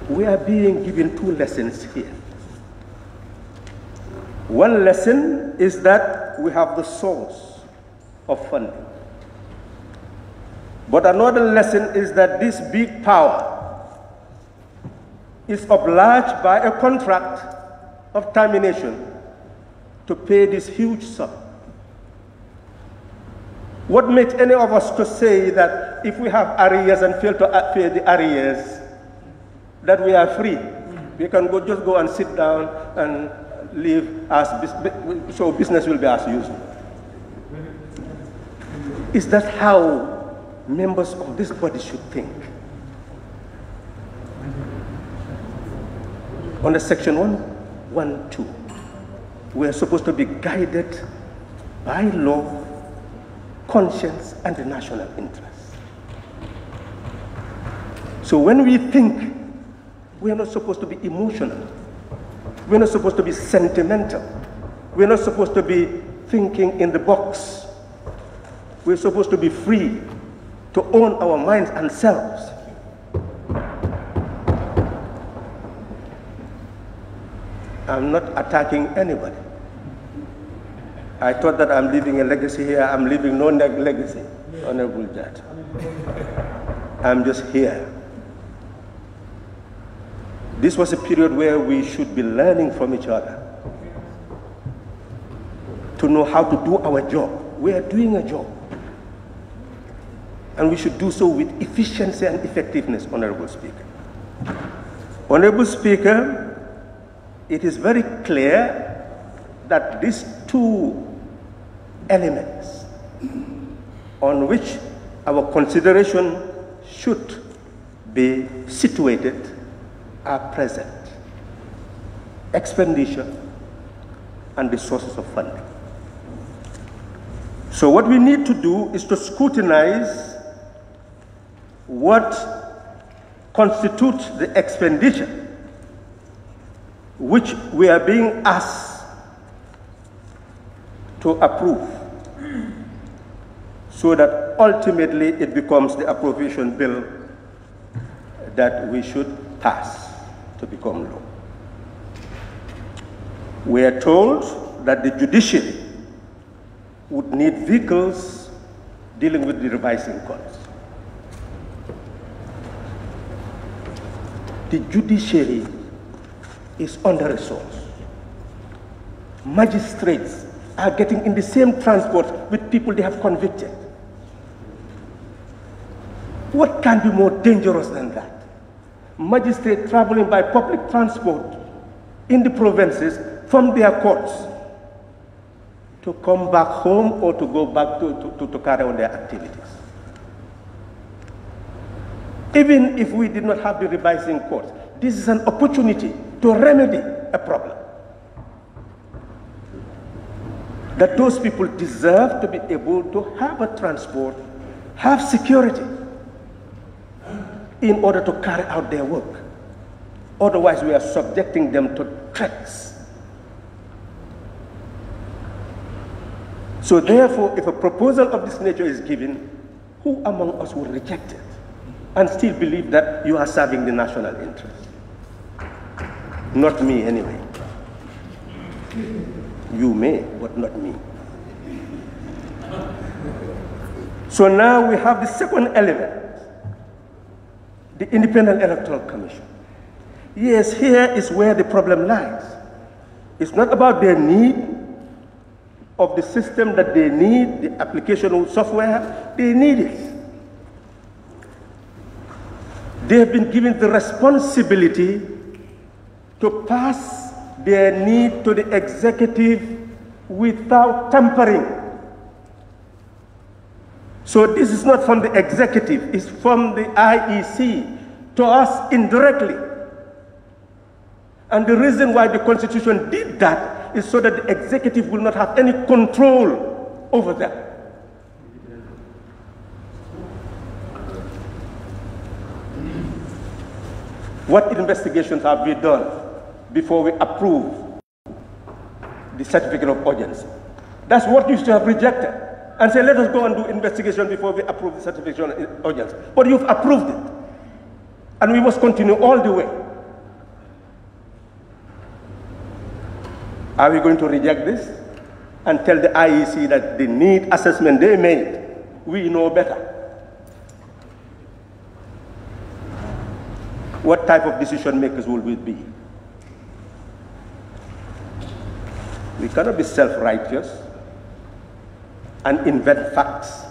We are being given two lessons here. One lesson is that we have the source of funding. But another lesson is that this big power is obliged by a contract of termination to pay this huge sum. What makes any of us to say that if we have arrears and fail to pay the arrears, that we are free? We can just go and sit down and live as so business will be as usual. Is that how members of this body should think? Under section 112, we are supposed to be guided by law, conscience, and the national interest. So when we think, we are not supposed to be emotional. We're not supposed to be sentimental. We're not supposed to be thinking in the box. We're supposed to be free to own our minds and selves. I'm not attacking anybody. I thought that I'm leaving a legacy here. I'm leaving no legacy, Honorable Judge. I'm just here. This was a period where we should be learning from each other to know how to do our job. We are doing a job. And we should do so with efficiency and effectiveness, Honorable Speaker. Honorable Speaker, it is very clear that these two elements on which our consideration should be situated are present: expenditure and the sources of funding. So what we need to do is to scrutinize what constitutes the expenditure which we are being asked to approve, so that ultimately it becomes the appropriation bill that we should pass to become law. We are told that the judiciary would need vehicles dealing with the revising courts. The judiciary is under-resourced. Magistrates are getting in the same transport with people they have convicted. What can be more dangerous than that? Magistrates traveling by public transport in the provinces from their courts to come back home or to go back to carry on their activities. Even if we did not have the revising courts, this is an opportunity to remedy a problem. That those people deserve to be able to have a transport, have security, in order to carry out their work. Otherwise, we are subjecting them to threats. So therefore, if a proposal of this nature is given, who among us will reject it and still believe that you are serving the national interest? Not me, anyway. You may, but not me. So now we have the second element, the Independent Electoral Commission. Yes, here is where the problem lies. It's not about their need of the system that they need, the application of software, they need it. They have been given the responsibility to pass their need to the executive without tampering. So this is not from the executive, it's from the IEC to us indirectly. And the reason why the Constitution did that is so that the executive will not have any control over them. What investigations have we done before we approve the certificate of urgency? That's what you should have rejected and say, let us go and do investigation before we approve the certificate of urgency. But you've approved it. And we must continue all the way. Are we going to reject this and tell the IEC that the need assessment they made, we know better? What type of decision makers will we be? We cannot be self-righteous and invent facts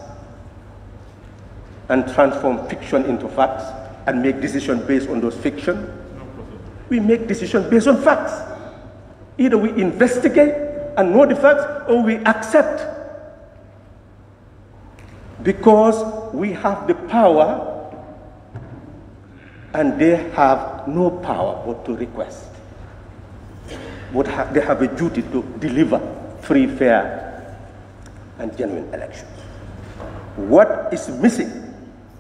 and transform fiction into facts and make decisions based on those fiction. We make decisions based on facts. Either we investigate and know the facts, or we accept. Because we have the power and they have no power but to request. But they have a duty to deliver free, fair, and genuine elections. What is missing,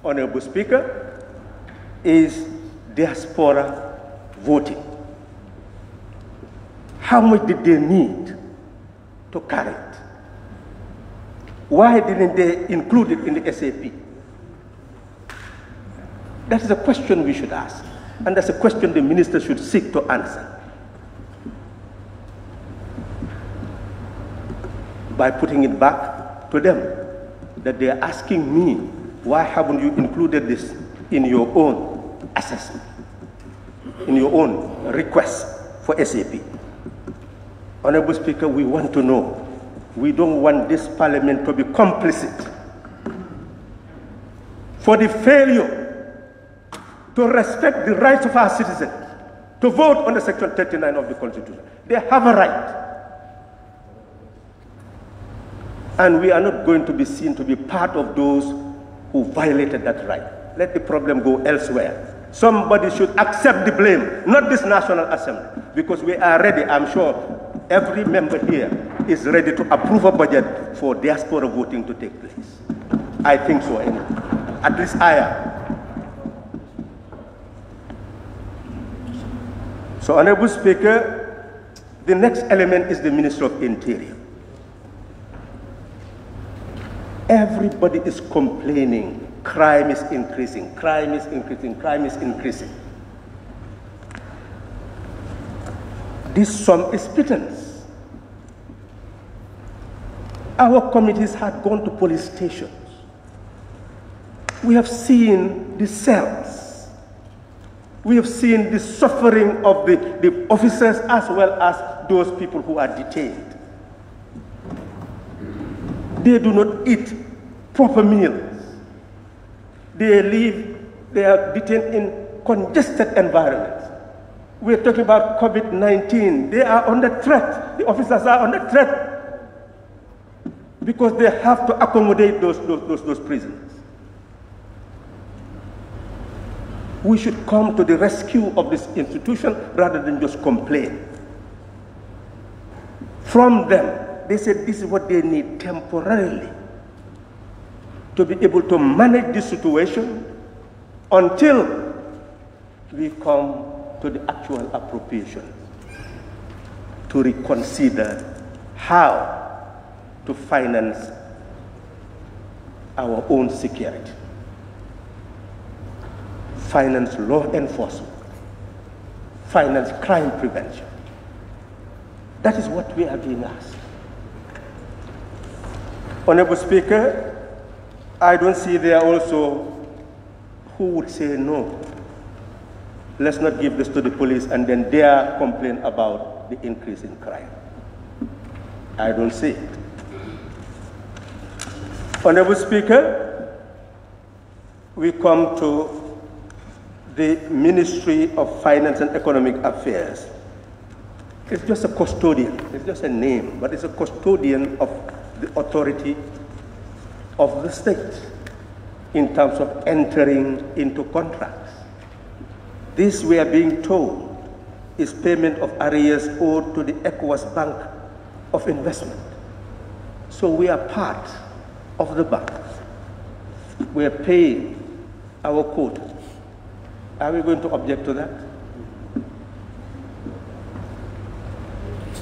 Honorable Speaker, is diaspora voting. How much did they need to carry it? Why didn't they include it in the SAP? That is a question we should ask, and that's a question the minister should seek to answer. By putting it back to them, that they are asking me, why haven't you included this in your own assessment, in your own request for SAP? Honorable Speaker, we want to know. We don't want this parliament to be complicit for the failure to respect the rights of our citizens, to vote under Section 39 of the Constitution. They have a right. And we are not going to be seen to be part of those who violated that right. Let the problem go elsewhere. Somebody should accept the blame, not this National Assembly, because we are ready. I'm sure every member here is ready to approve a budget for diaspora voting to take place. I think so, anyway. At least I am. So, Honorable Speaker, the next element is the Minister of Interior. Everybody is complaining, crime is increasing, crime is increasing, crime is increasing. This sum is pittance. Our committees had gone to police stations. We have seen the cells. We have seen the suffering of the officers as well as those people who are detained. They do not eat proper meals. They are detained in congested environments. We're talking about COVID-19. They are under threat. The officers are under threat because they have to accommodate those prisoners. We should come to the rescue of this institution rather than just complain. From them, they said this is what they need temporarily to be able to manage the situation until we come to the actual appropriation, to reconsider how to finance our own security, finance law enforcement, finance crime prevention. That is what we are being asked. Honorable Speaker, I don't see there also who would say no. Let's not give this to the police and then dare complain about the increase in crime. I don't see it. Honorable Speaker, we come to the Ministry of Finance and Economic Affairs. It's just a custodian, it's just a name, but it's a custodian of the authority of the state in terms of entering into contracts. This we are being told is payment of arrears owed to the ECOWAS Bank of Investment. So we are part of the bank. We are paying our quota. Are we going to object to that?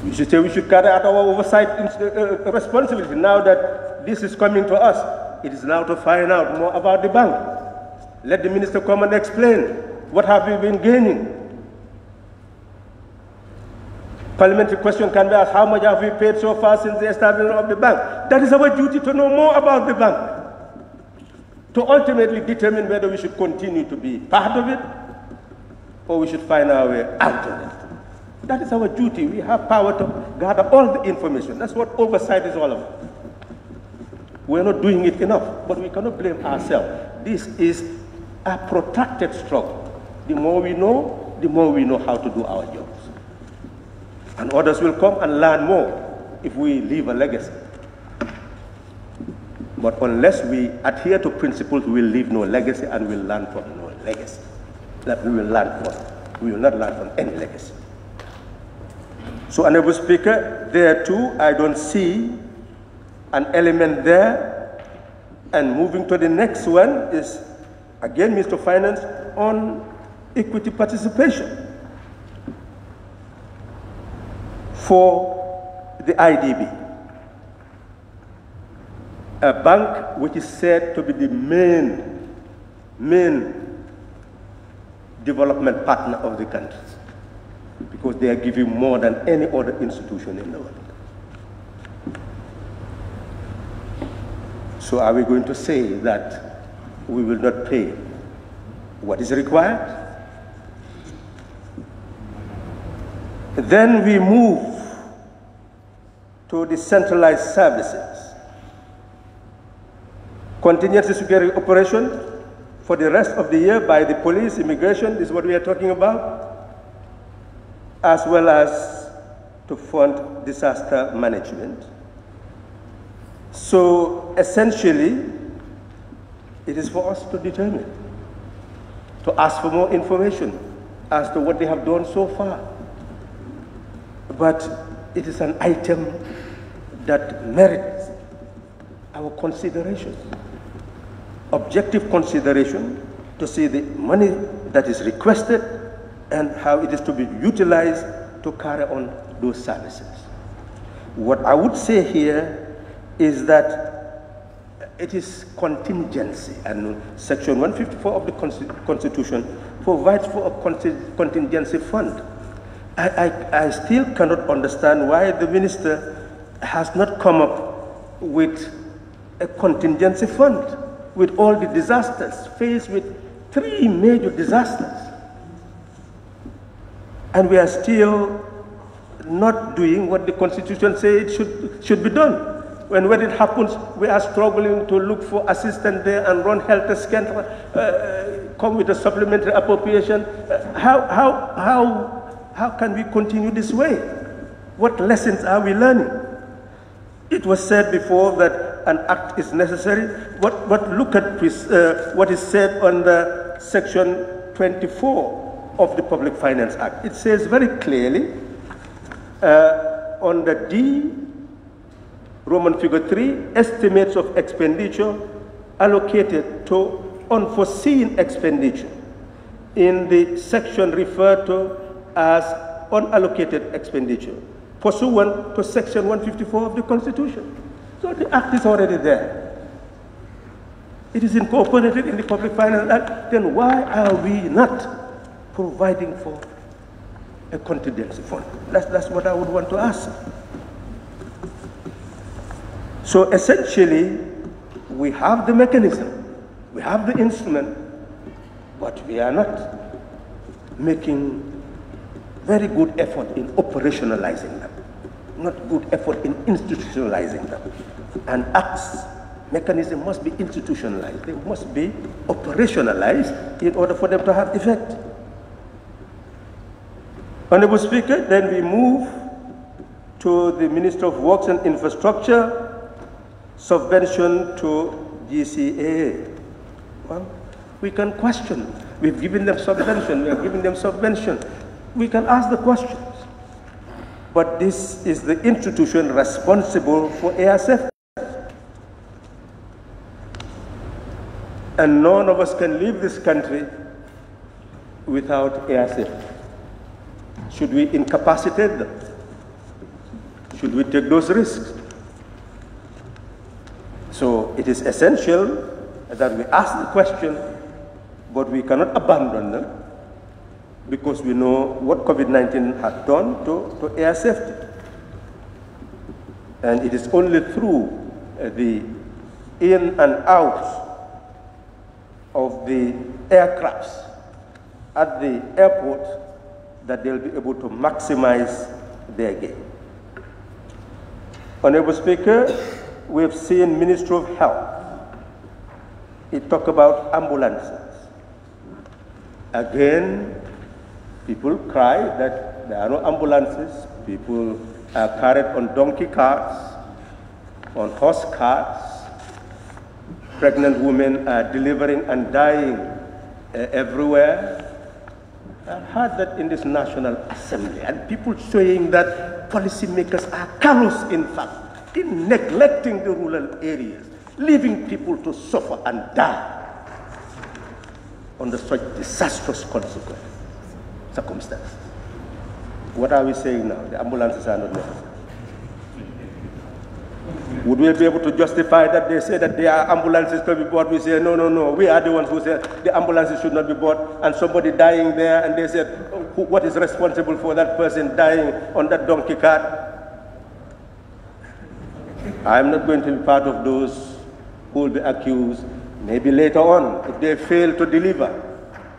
We should say we should carry out our oversight responsibility. Now that this is coming to us, it is now to find out more about the bank. Let the minister come and explain what have we been gaining. Parliamentary question can be asked, how much have we paid so far since the establishment of the bank? That is our duty, to know more about the bank, to ultimately determine whether we should continue to be part of it or we should find our way out of it. That is our duty. We have power to gather all the information. That's what oversight is all about. We're not doing it enough, but we cannot blame ourselves. This is a protracted struggle. The more we know how to do our jobs. And others will come and learn more if we leave a legacy. But unless we adhere to principles, we will leave no legacy and we will learn from no legacy. That we will learn from. We will not learn from any legacy. So, Honorable Speaker, there too, I don't see an element there. And moving to the next one is, again, Mr. Finance, on equity participation for the IDB, a bank which is said to be the main development partner of the country, because they are giving more than any other institution in the world. So are we going to say that we will not pay what is required? Then we move to the centralized services. Contingency security operation for the rest of the year by the police, immigration, this is what we are talking about, as well as to fund disaster management. So essentially, it is for us to determine, to ask for more information as to what they have done so far. But it is an item that merits our consideration, objective consideration, to see the money that is requested and how it is to be utilized to carry on those services. What I would say here is that it is contingency, and Section 154 of the Constitution provides for a contingency fund. I still cannot understand why the minister has not come up with a contingency fund with all the disasters, faced with 3 major disasters. And we are still not doing what the Constitution says it should be done. When it happens, we are struggling to look for assistance there and run helter-skelter, come with a supplementary appropriation. How can we continue this way? What lessons are we learning? It was said before that an act is necessary, but look at what is said under Section 24 of the Public Finance Act. It says very clearly, under D, Roman figure 3, estimates of expenditure allocated to unforeseen expenditure in the section referred to as unallocated expenditure, pursuant to Section 154 of the Constitution. So the Act is already there. It is incorporated in the Public Finance Act. Then why are we not providing for a contingency fund? That's what I would want to ask. So essentially, we have the mechanism, we have the instrument, but we are not making very good effort in operationalizing them, not good effort in institutionalizing them. And acts, mechanism must be institutionalized, they must be operationalized in order for them to have effect. Honorable Speaker, then we move to the Minister of Works and Infrastructure, subvention to GCAA. Well, we can question. We've given them subvention, we are giving them subvention. we can ask the questions. But this is the institution responsible for air safety. And none of us can leave this country without air safety. Should we incapacitate them? Should we take those risks? So it is essential that we ask the question, but we cannot abandon them because we know what COVID-19 has done to air safety. And it is only through the in and out of the aircrafts at the airport that they'll be able to maximize their gain. Honorable Speaker, we have seen Ministry of Health. It talked about ambulances. Again, people cry that there are no ambulances. People are carried on donkey carts, on horse carts. Pregnant women are delivering and dying everywhere. I've heard that in this National Assembly, and people saying that policymakers are callous, in fact, in neglecting the rural areas, leaving people to suffer and die under such disastrous circumstances. What are we saying now? The ambulances are not necessary. Would we be able to justify that they say that there are ambulances to be bought? We say, no, no, no. We are the ones who say the ambulances should not be bought, and somebody dying there, and they said, what is responsible for that person dying on that donkey cart? I'm not going to be part of those who will be accused. Maybe later on, if they fail to deliver,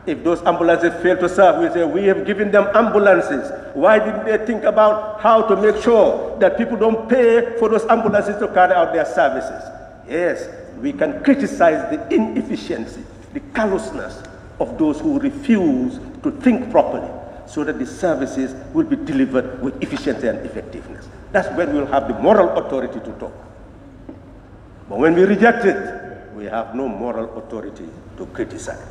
if those ambulances fail to serve, we say, we have given them ambulances. Why didn't they think about how to make sure that people don't pay for those ambulances to carry out their services? Yes, we can criticize the inefficiency, the callousness of those who refuse to think properly so that the services will be delivered with efficiency and effectiveness. That's when we'll have the moral authority to talk. But when we reject it, we have no moral authority to criticize.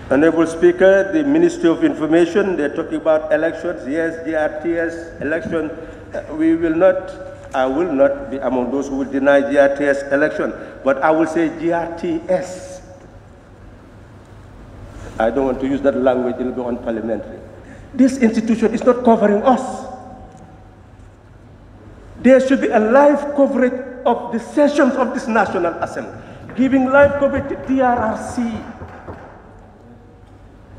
Honorable Speaker, the Ministry of Information, they're talking about elections. Yes, GRTS election. I will not be among those who will deny GRTS election, but I will say GRTS. I don't want to use that language, it will be unparliamentary. This institution is not covering us. There should be a live coverage of the sessions of this National Assembly, giving live coverage to DRRC.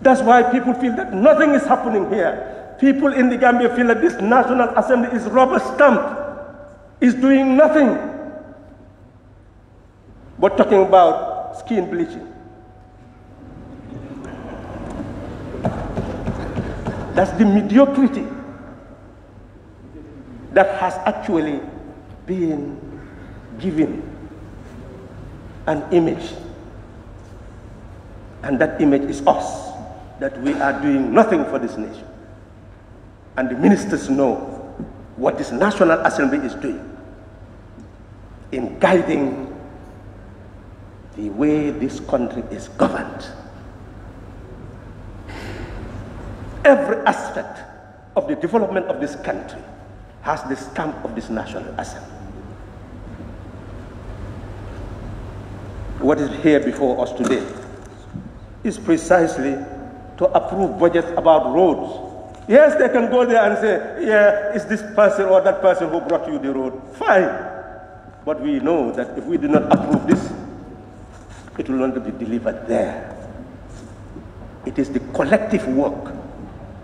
That's why people feel that nothing is happening here. People in the Gambia feel that this National Assembly is rubber stamped, is doing nothing but talking about skin bleaching. That's the mediocrity that has actually been given an image. And that image is us, that we are doing nothing for this nation. And the ministers know what this National Assembly is doing in guiding the way this country is governed. Every aspect of the development of this country has the stamp of this National Assembly. What is here before us today is precisely to approve budgets about roads. Yes, they can go there and say, yeah, it's this person or that person who brought you the road. Fine. But we know that if we do not approve this, it will not be delivered there. It is the collective work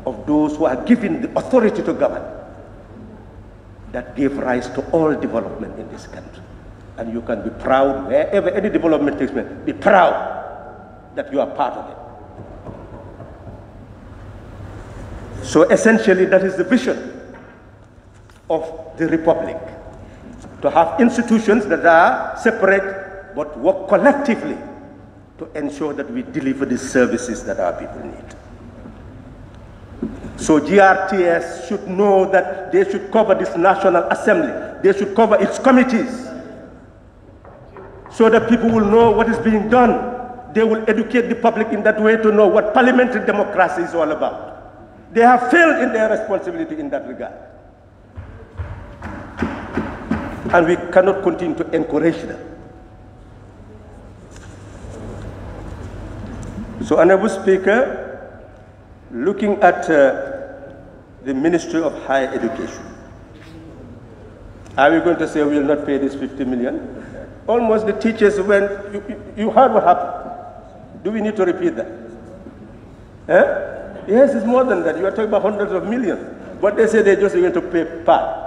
of those who are given the authority to govern that gave rise to all development in this country. And you can be proud, wherever any development takes place, be proud that you are part of it. So essentially, that is the vision of the Republic, to have institutions that are separate but work collectively to ensure that we deliver the services that our people need. So GRTS should know that they should cover this National Assembly. They should cover its committees so that people will know what is being done. they will educate the public in that way to know what parliamentary democracy is all about. They have failed in their responsibility in that regard. And we cannot continue to encourage them. So, Honorable Speaker, looking at the Ministry of Higher Education, are we going to say we will not pay this 50 million? Almost the teachers went, you heard what happened. Do we need to repeat that? Yes, it's more than that. You are talking about hundreds of millions. But they say they're just going to pay part.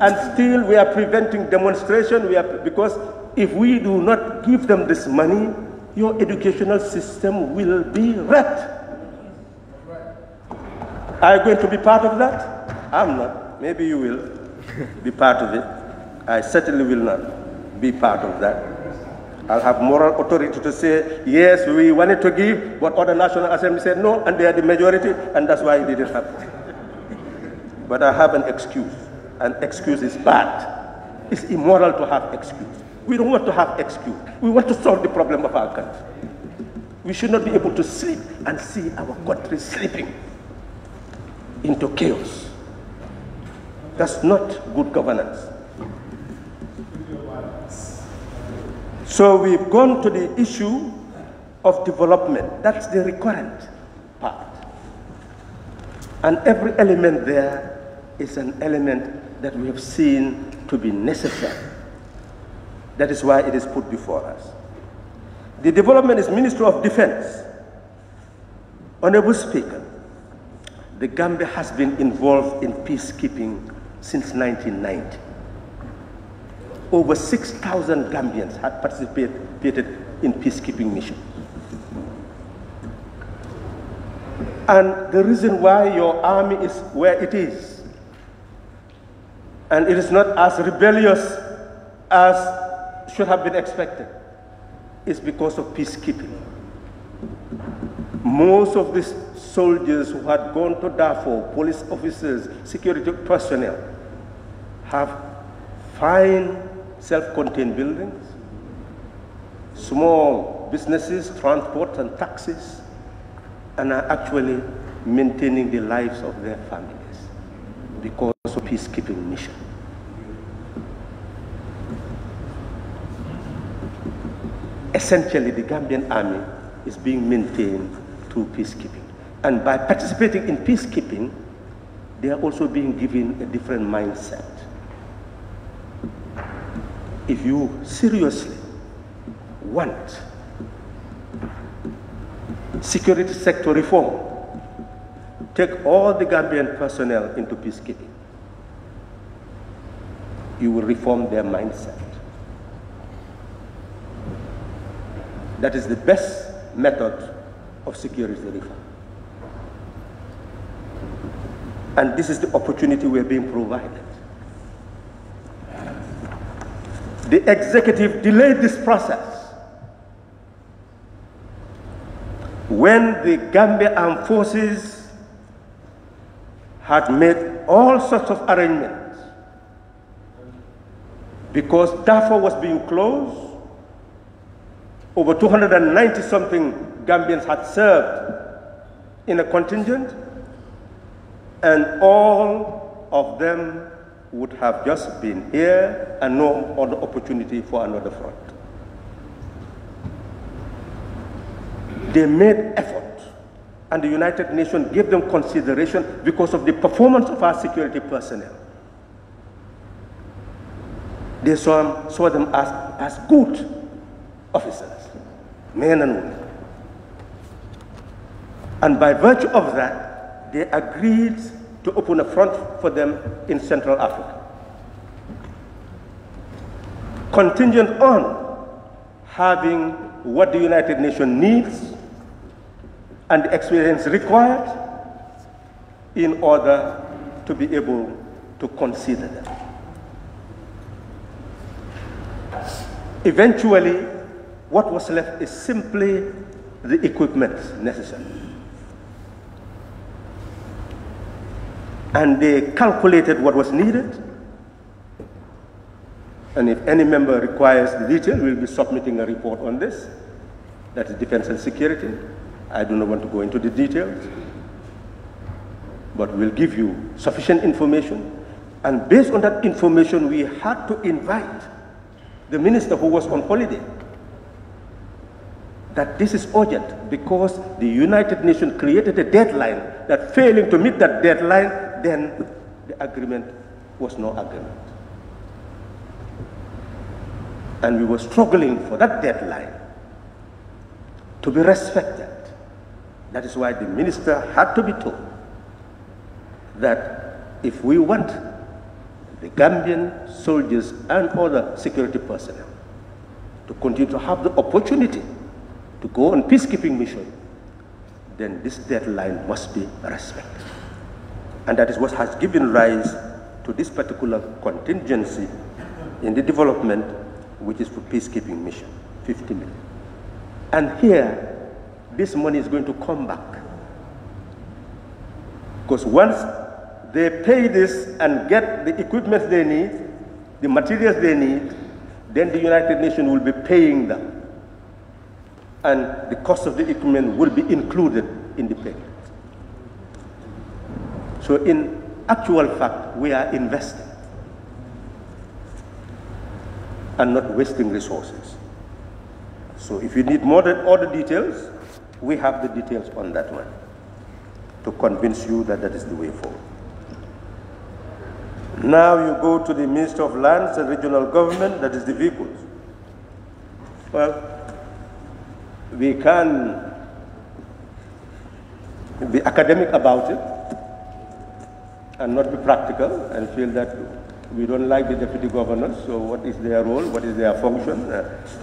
And still we are preventing demonstration because if we do not give them this money, your educational system will be wrecked. Are you going to be part of that? I'm not. Maybe you will be part of it. I certainly will not be part of that. I'll have moral authority to say, yes, we wanted to give, but other National Assembly said no, and they are the majority, and that's why it didn't happen. But I have an excuse. An excuse is bad. It's immoral to have excuse. We don't want to have excuse. We want to solve the problem of our country. We should not be able to sleep and see our country slipping into chaos. That's not good governance. So we've gone to the issue of development. That's the recurrent part. And every element there is an element that we have seen to be necessary. That is why it is put before us. The development is Ministry of Defense. Honorable Speaker, the Gambia has been involved in peacekeeping since 1990. Over 6,000 Gambians had participated in peacekeeping missions. And the reason why your army is where it is, and it is not as rebellious as should have been expected, is because of peacekeeping. Most of these soldiers who had gone to Darfur, police officers, security personnel, have fine self-contained buildings, small businesses, transport and taxis, and are actually maintaining the lives of their families because of peacekeeping mission. Essentially, the Gambian army is being maintained through peacekeeping. And by participating in peacekeeping, they are also being given a different mindset. If you seriously want security sector reform, take all the Gambian personnel into peacekeeping. You will reform their mindset. That is the best method of security reform. And this is the opportunity we are being provided. The executive delayed this process when the Gambia Armed Forces had made all sorts of arrangements because Darfur was being closed. Over 290-something Gambians had served in a contingent, and all of them would have just been here and no other opportunity for another front. They made effort, and the United Nations gave them consideration because of the performance of our security personnel. They saw them as good officers, men and women. And by virtue of that, they agreed to open a front for them in Central Africa. Contingent on having what the United Nations needs and the experience required in order to be able to consider them. Eventually, what was left is simply the equipment necessary. And they calculated what was needed. And if any member requires the detail, we'll be submitting a report on this. that is defense and security. I do not want to go into the details, but we'll give you sufficient information. And based on that information, we had to invite the minister who was on holiday, that this is urgent because the United Nations created a deadline that failing to meet that deadline, then the agreement was no agreement. And we were struggling for that deadline to be respected. That is why the minister had to be told that if we want the Gambian soldiers and other security personnel to continue to have the opportunity to go on peacekeeping mission, then this deadline must be respected. And that is what has given rise to this particular contingency in the development, which is for peacekeeping mission, 50 million. And here, this money is going to come back. Because once they pay this and get the equipment they need, the materials they need, then the United Nations will be paying them. And the cost of the equipment will be included in the payment. So in actual fact, we are investing and not wasting resources. So if you need more than all the details, we have the details on that one to convince you that that is the way forward. Now you go to the Minister of Lands and Regional Government, that is the vehicles. Well, we can be academic about it and not be practical and feel that we don't like the deputy governors, so what is their role, what is their function,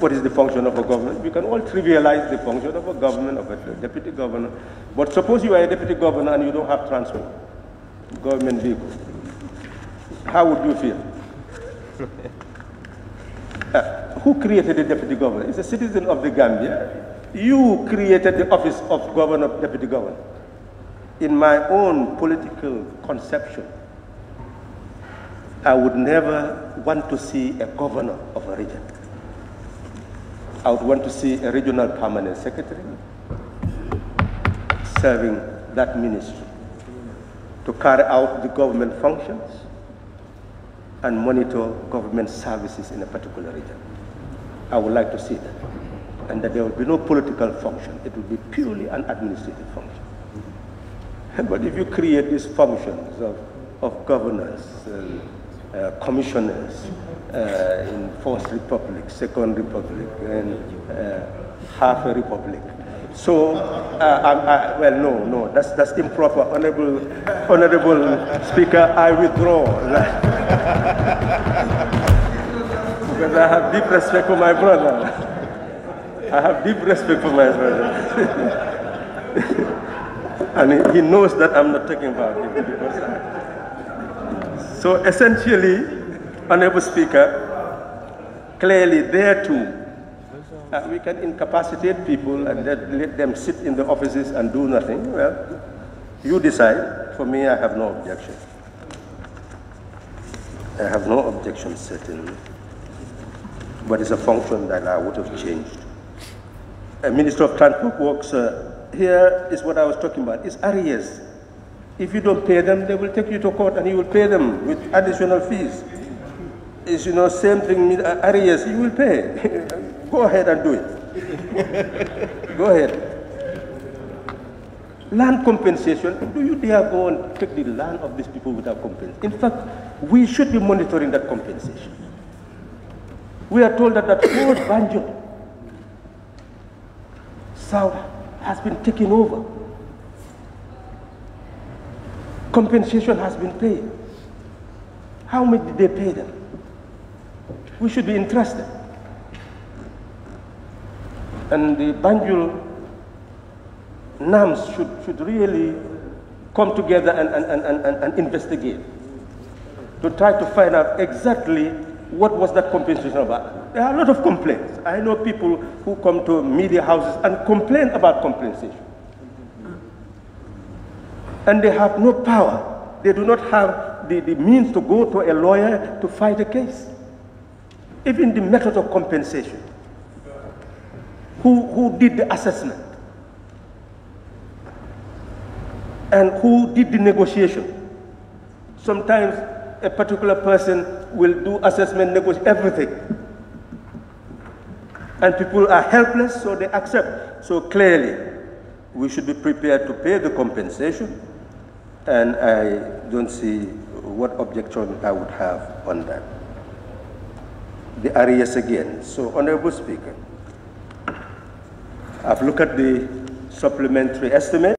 what is the function of a government? We can all trivialize the function of a government, of a deputy governor. But suppose you are a deputy governor and you don't have transport, government vehicle. How would you feel? Who created the deputy governor? It's a citizen of the Gambia. You created the office of governor, deputy governor. In my own political conception, I would never want to see a governor of a region. I would want to see a regional permanent secretary serving that ministry to carry out the government functions and monitor government services in a particular region. I would like to see that. And that there will be no political function. It will be purely an administrative function. But if you create these functions of governors, commissioners in First Republic, Second Republic, and half a republic. So, well, no, that's improper. Honorable Speaker, I withdraw that. Because I have deep respect for my brother. I have deep respect for my brother. And he knows that I'm not talking about him. So essentially, Honorable Speaker, clearly there too, we can incapacitate people and let them sit in the offices and do nothing. Well, you decide. For me, I have no objection. I have no objection, certainly. But it's a function that I would have changed. A Minister of Transport Works, here is what I was talking about. It's arrears. If you don't pay them, they will take you to court and you will pay them with additional fees. It's, same thing with arrears, you will pay. Go ahead and do it. Go ahead. Land compensation, do you dare go and take the land of these people without compensation? In fact, we should be monitoring that compensation. We are told that whole Banjul South has been taken over. Compensation has been paid. How much did they pay them? We should be interested. And the Banjul NAMs should really come together and investigate to try to find out exactly what was that compensation about. There are a lot of complaints. I know people who come to media houses and complain about compensation. And they have no power. They do not have the means to go to a lawyer to fight a case. Even the method of compensation. who did the assessment and who did the negotiation. Sometimes a particular person will do assessment, negotiate everything. And people are helpless, so they accept. So clearly, we should be prepared to pay the compensation, and I don't see what objection I would have on that. The arrears again. So, Honorable Speaker, I've looked at the supplementary estimate.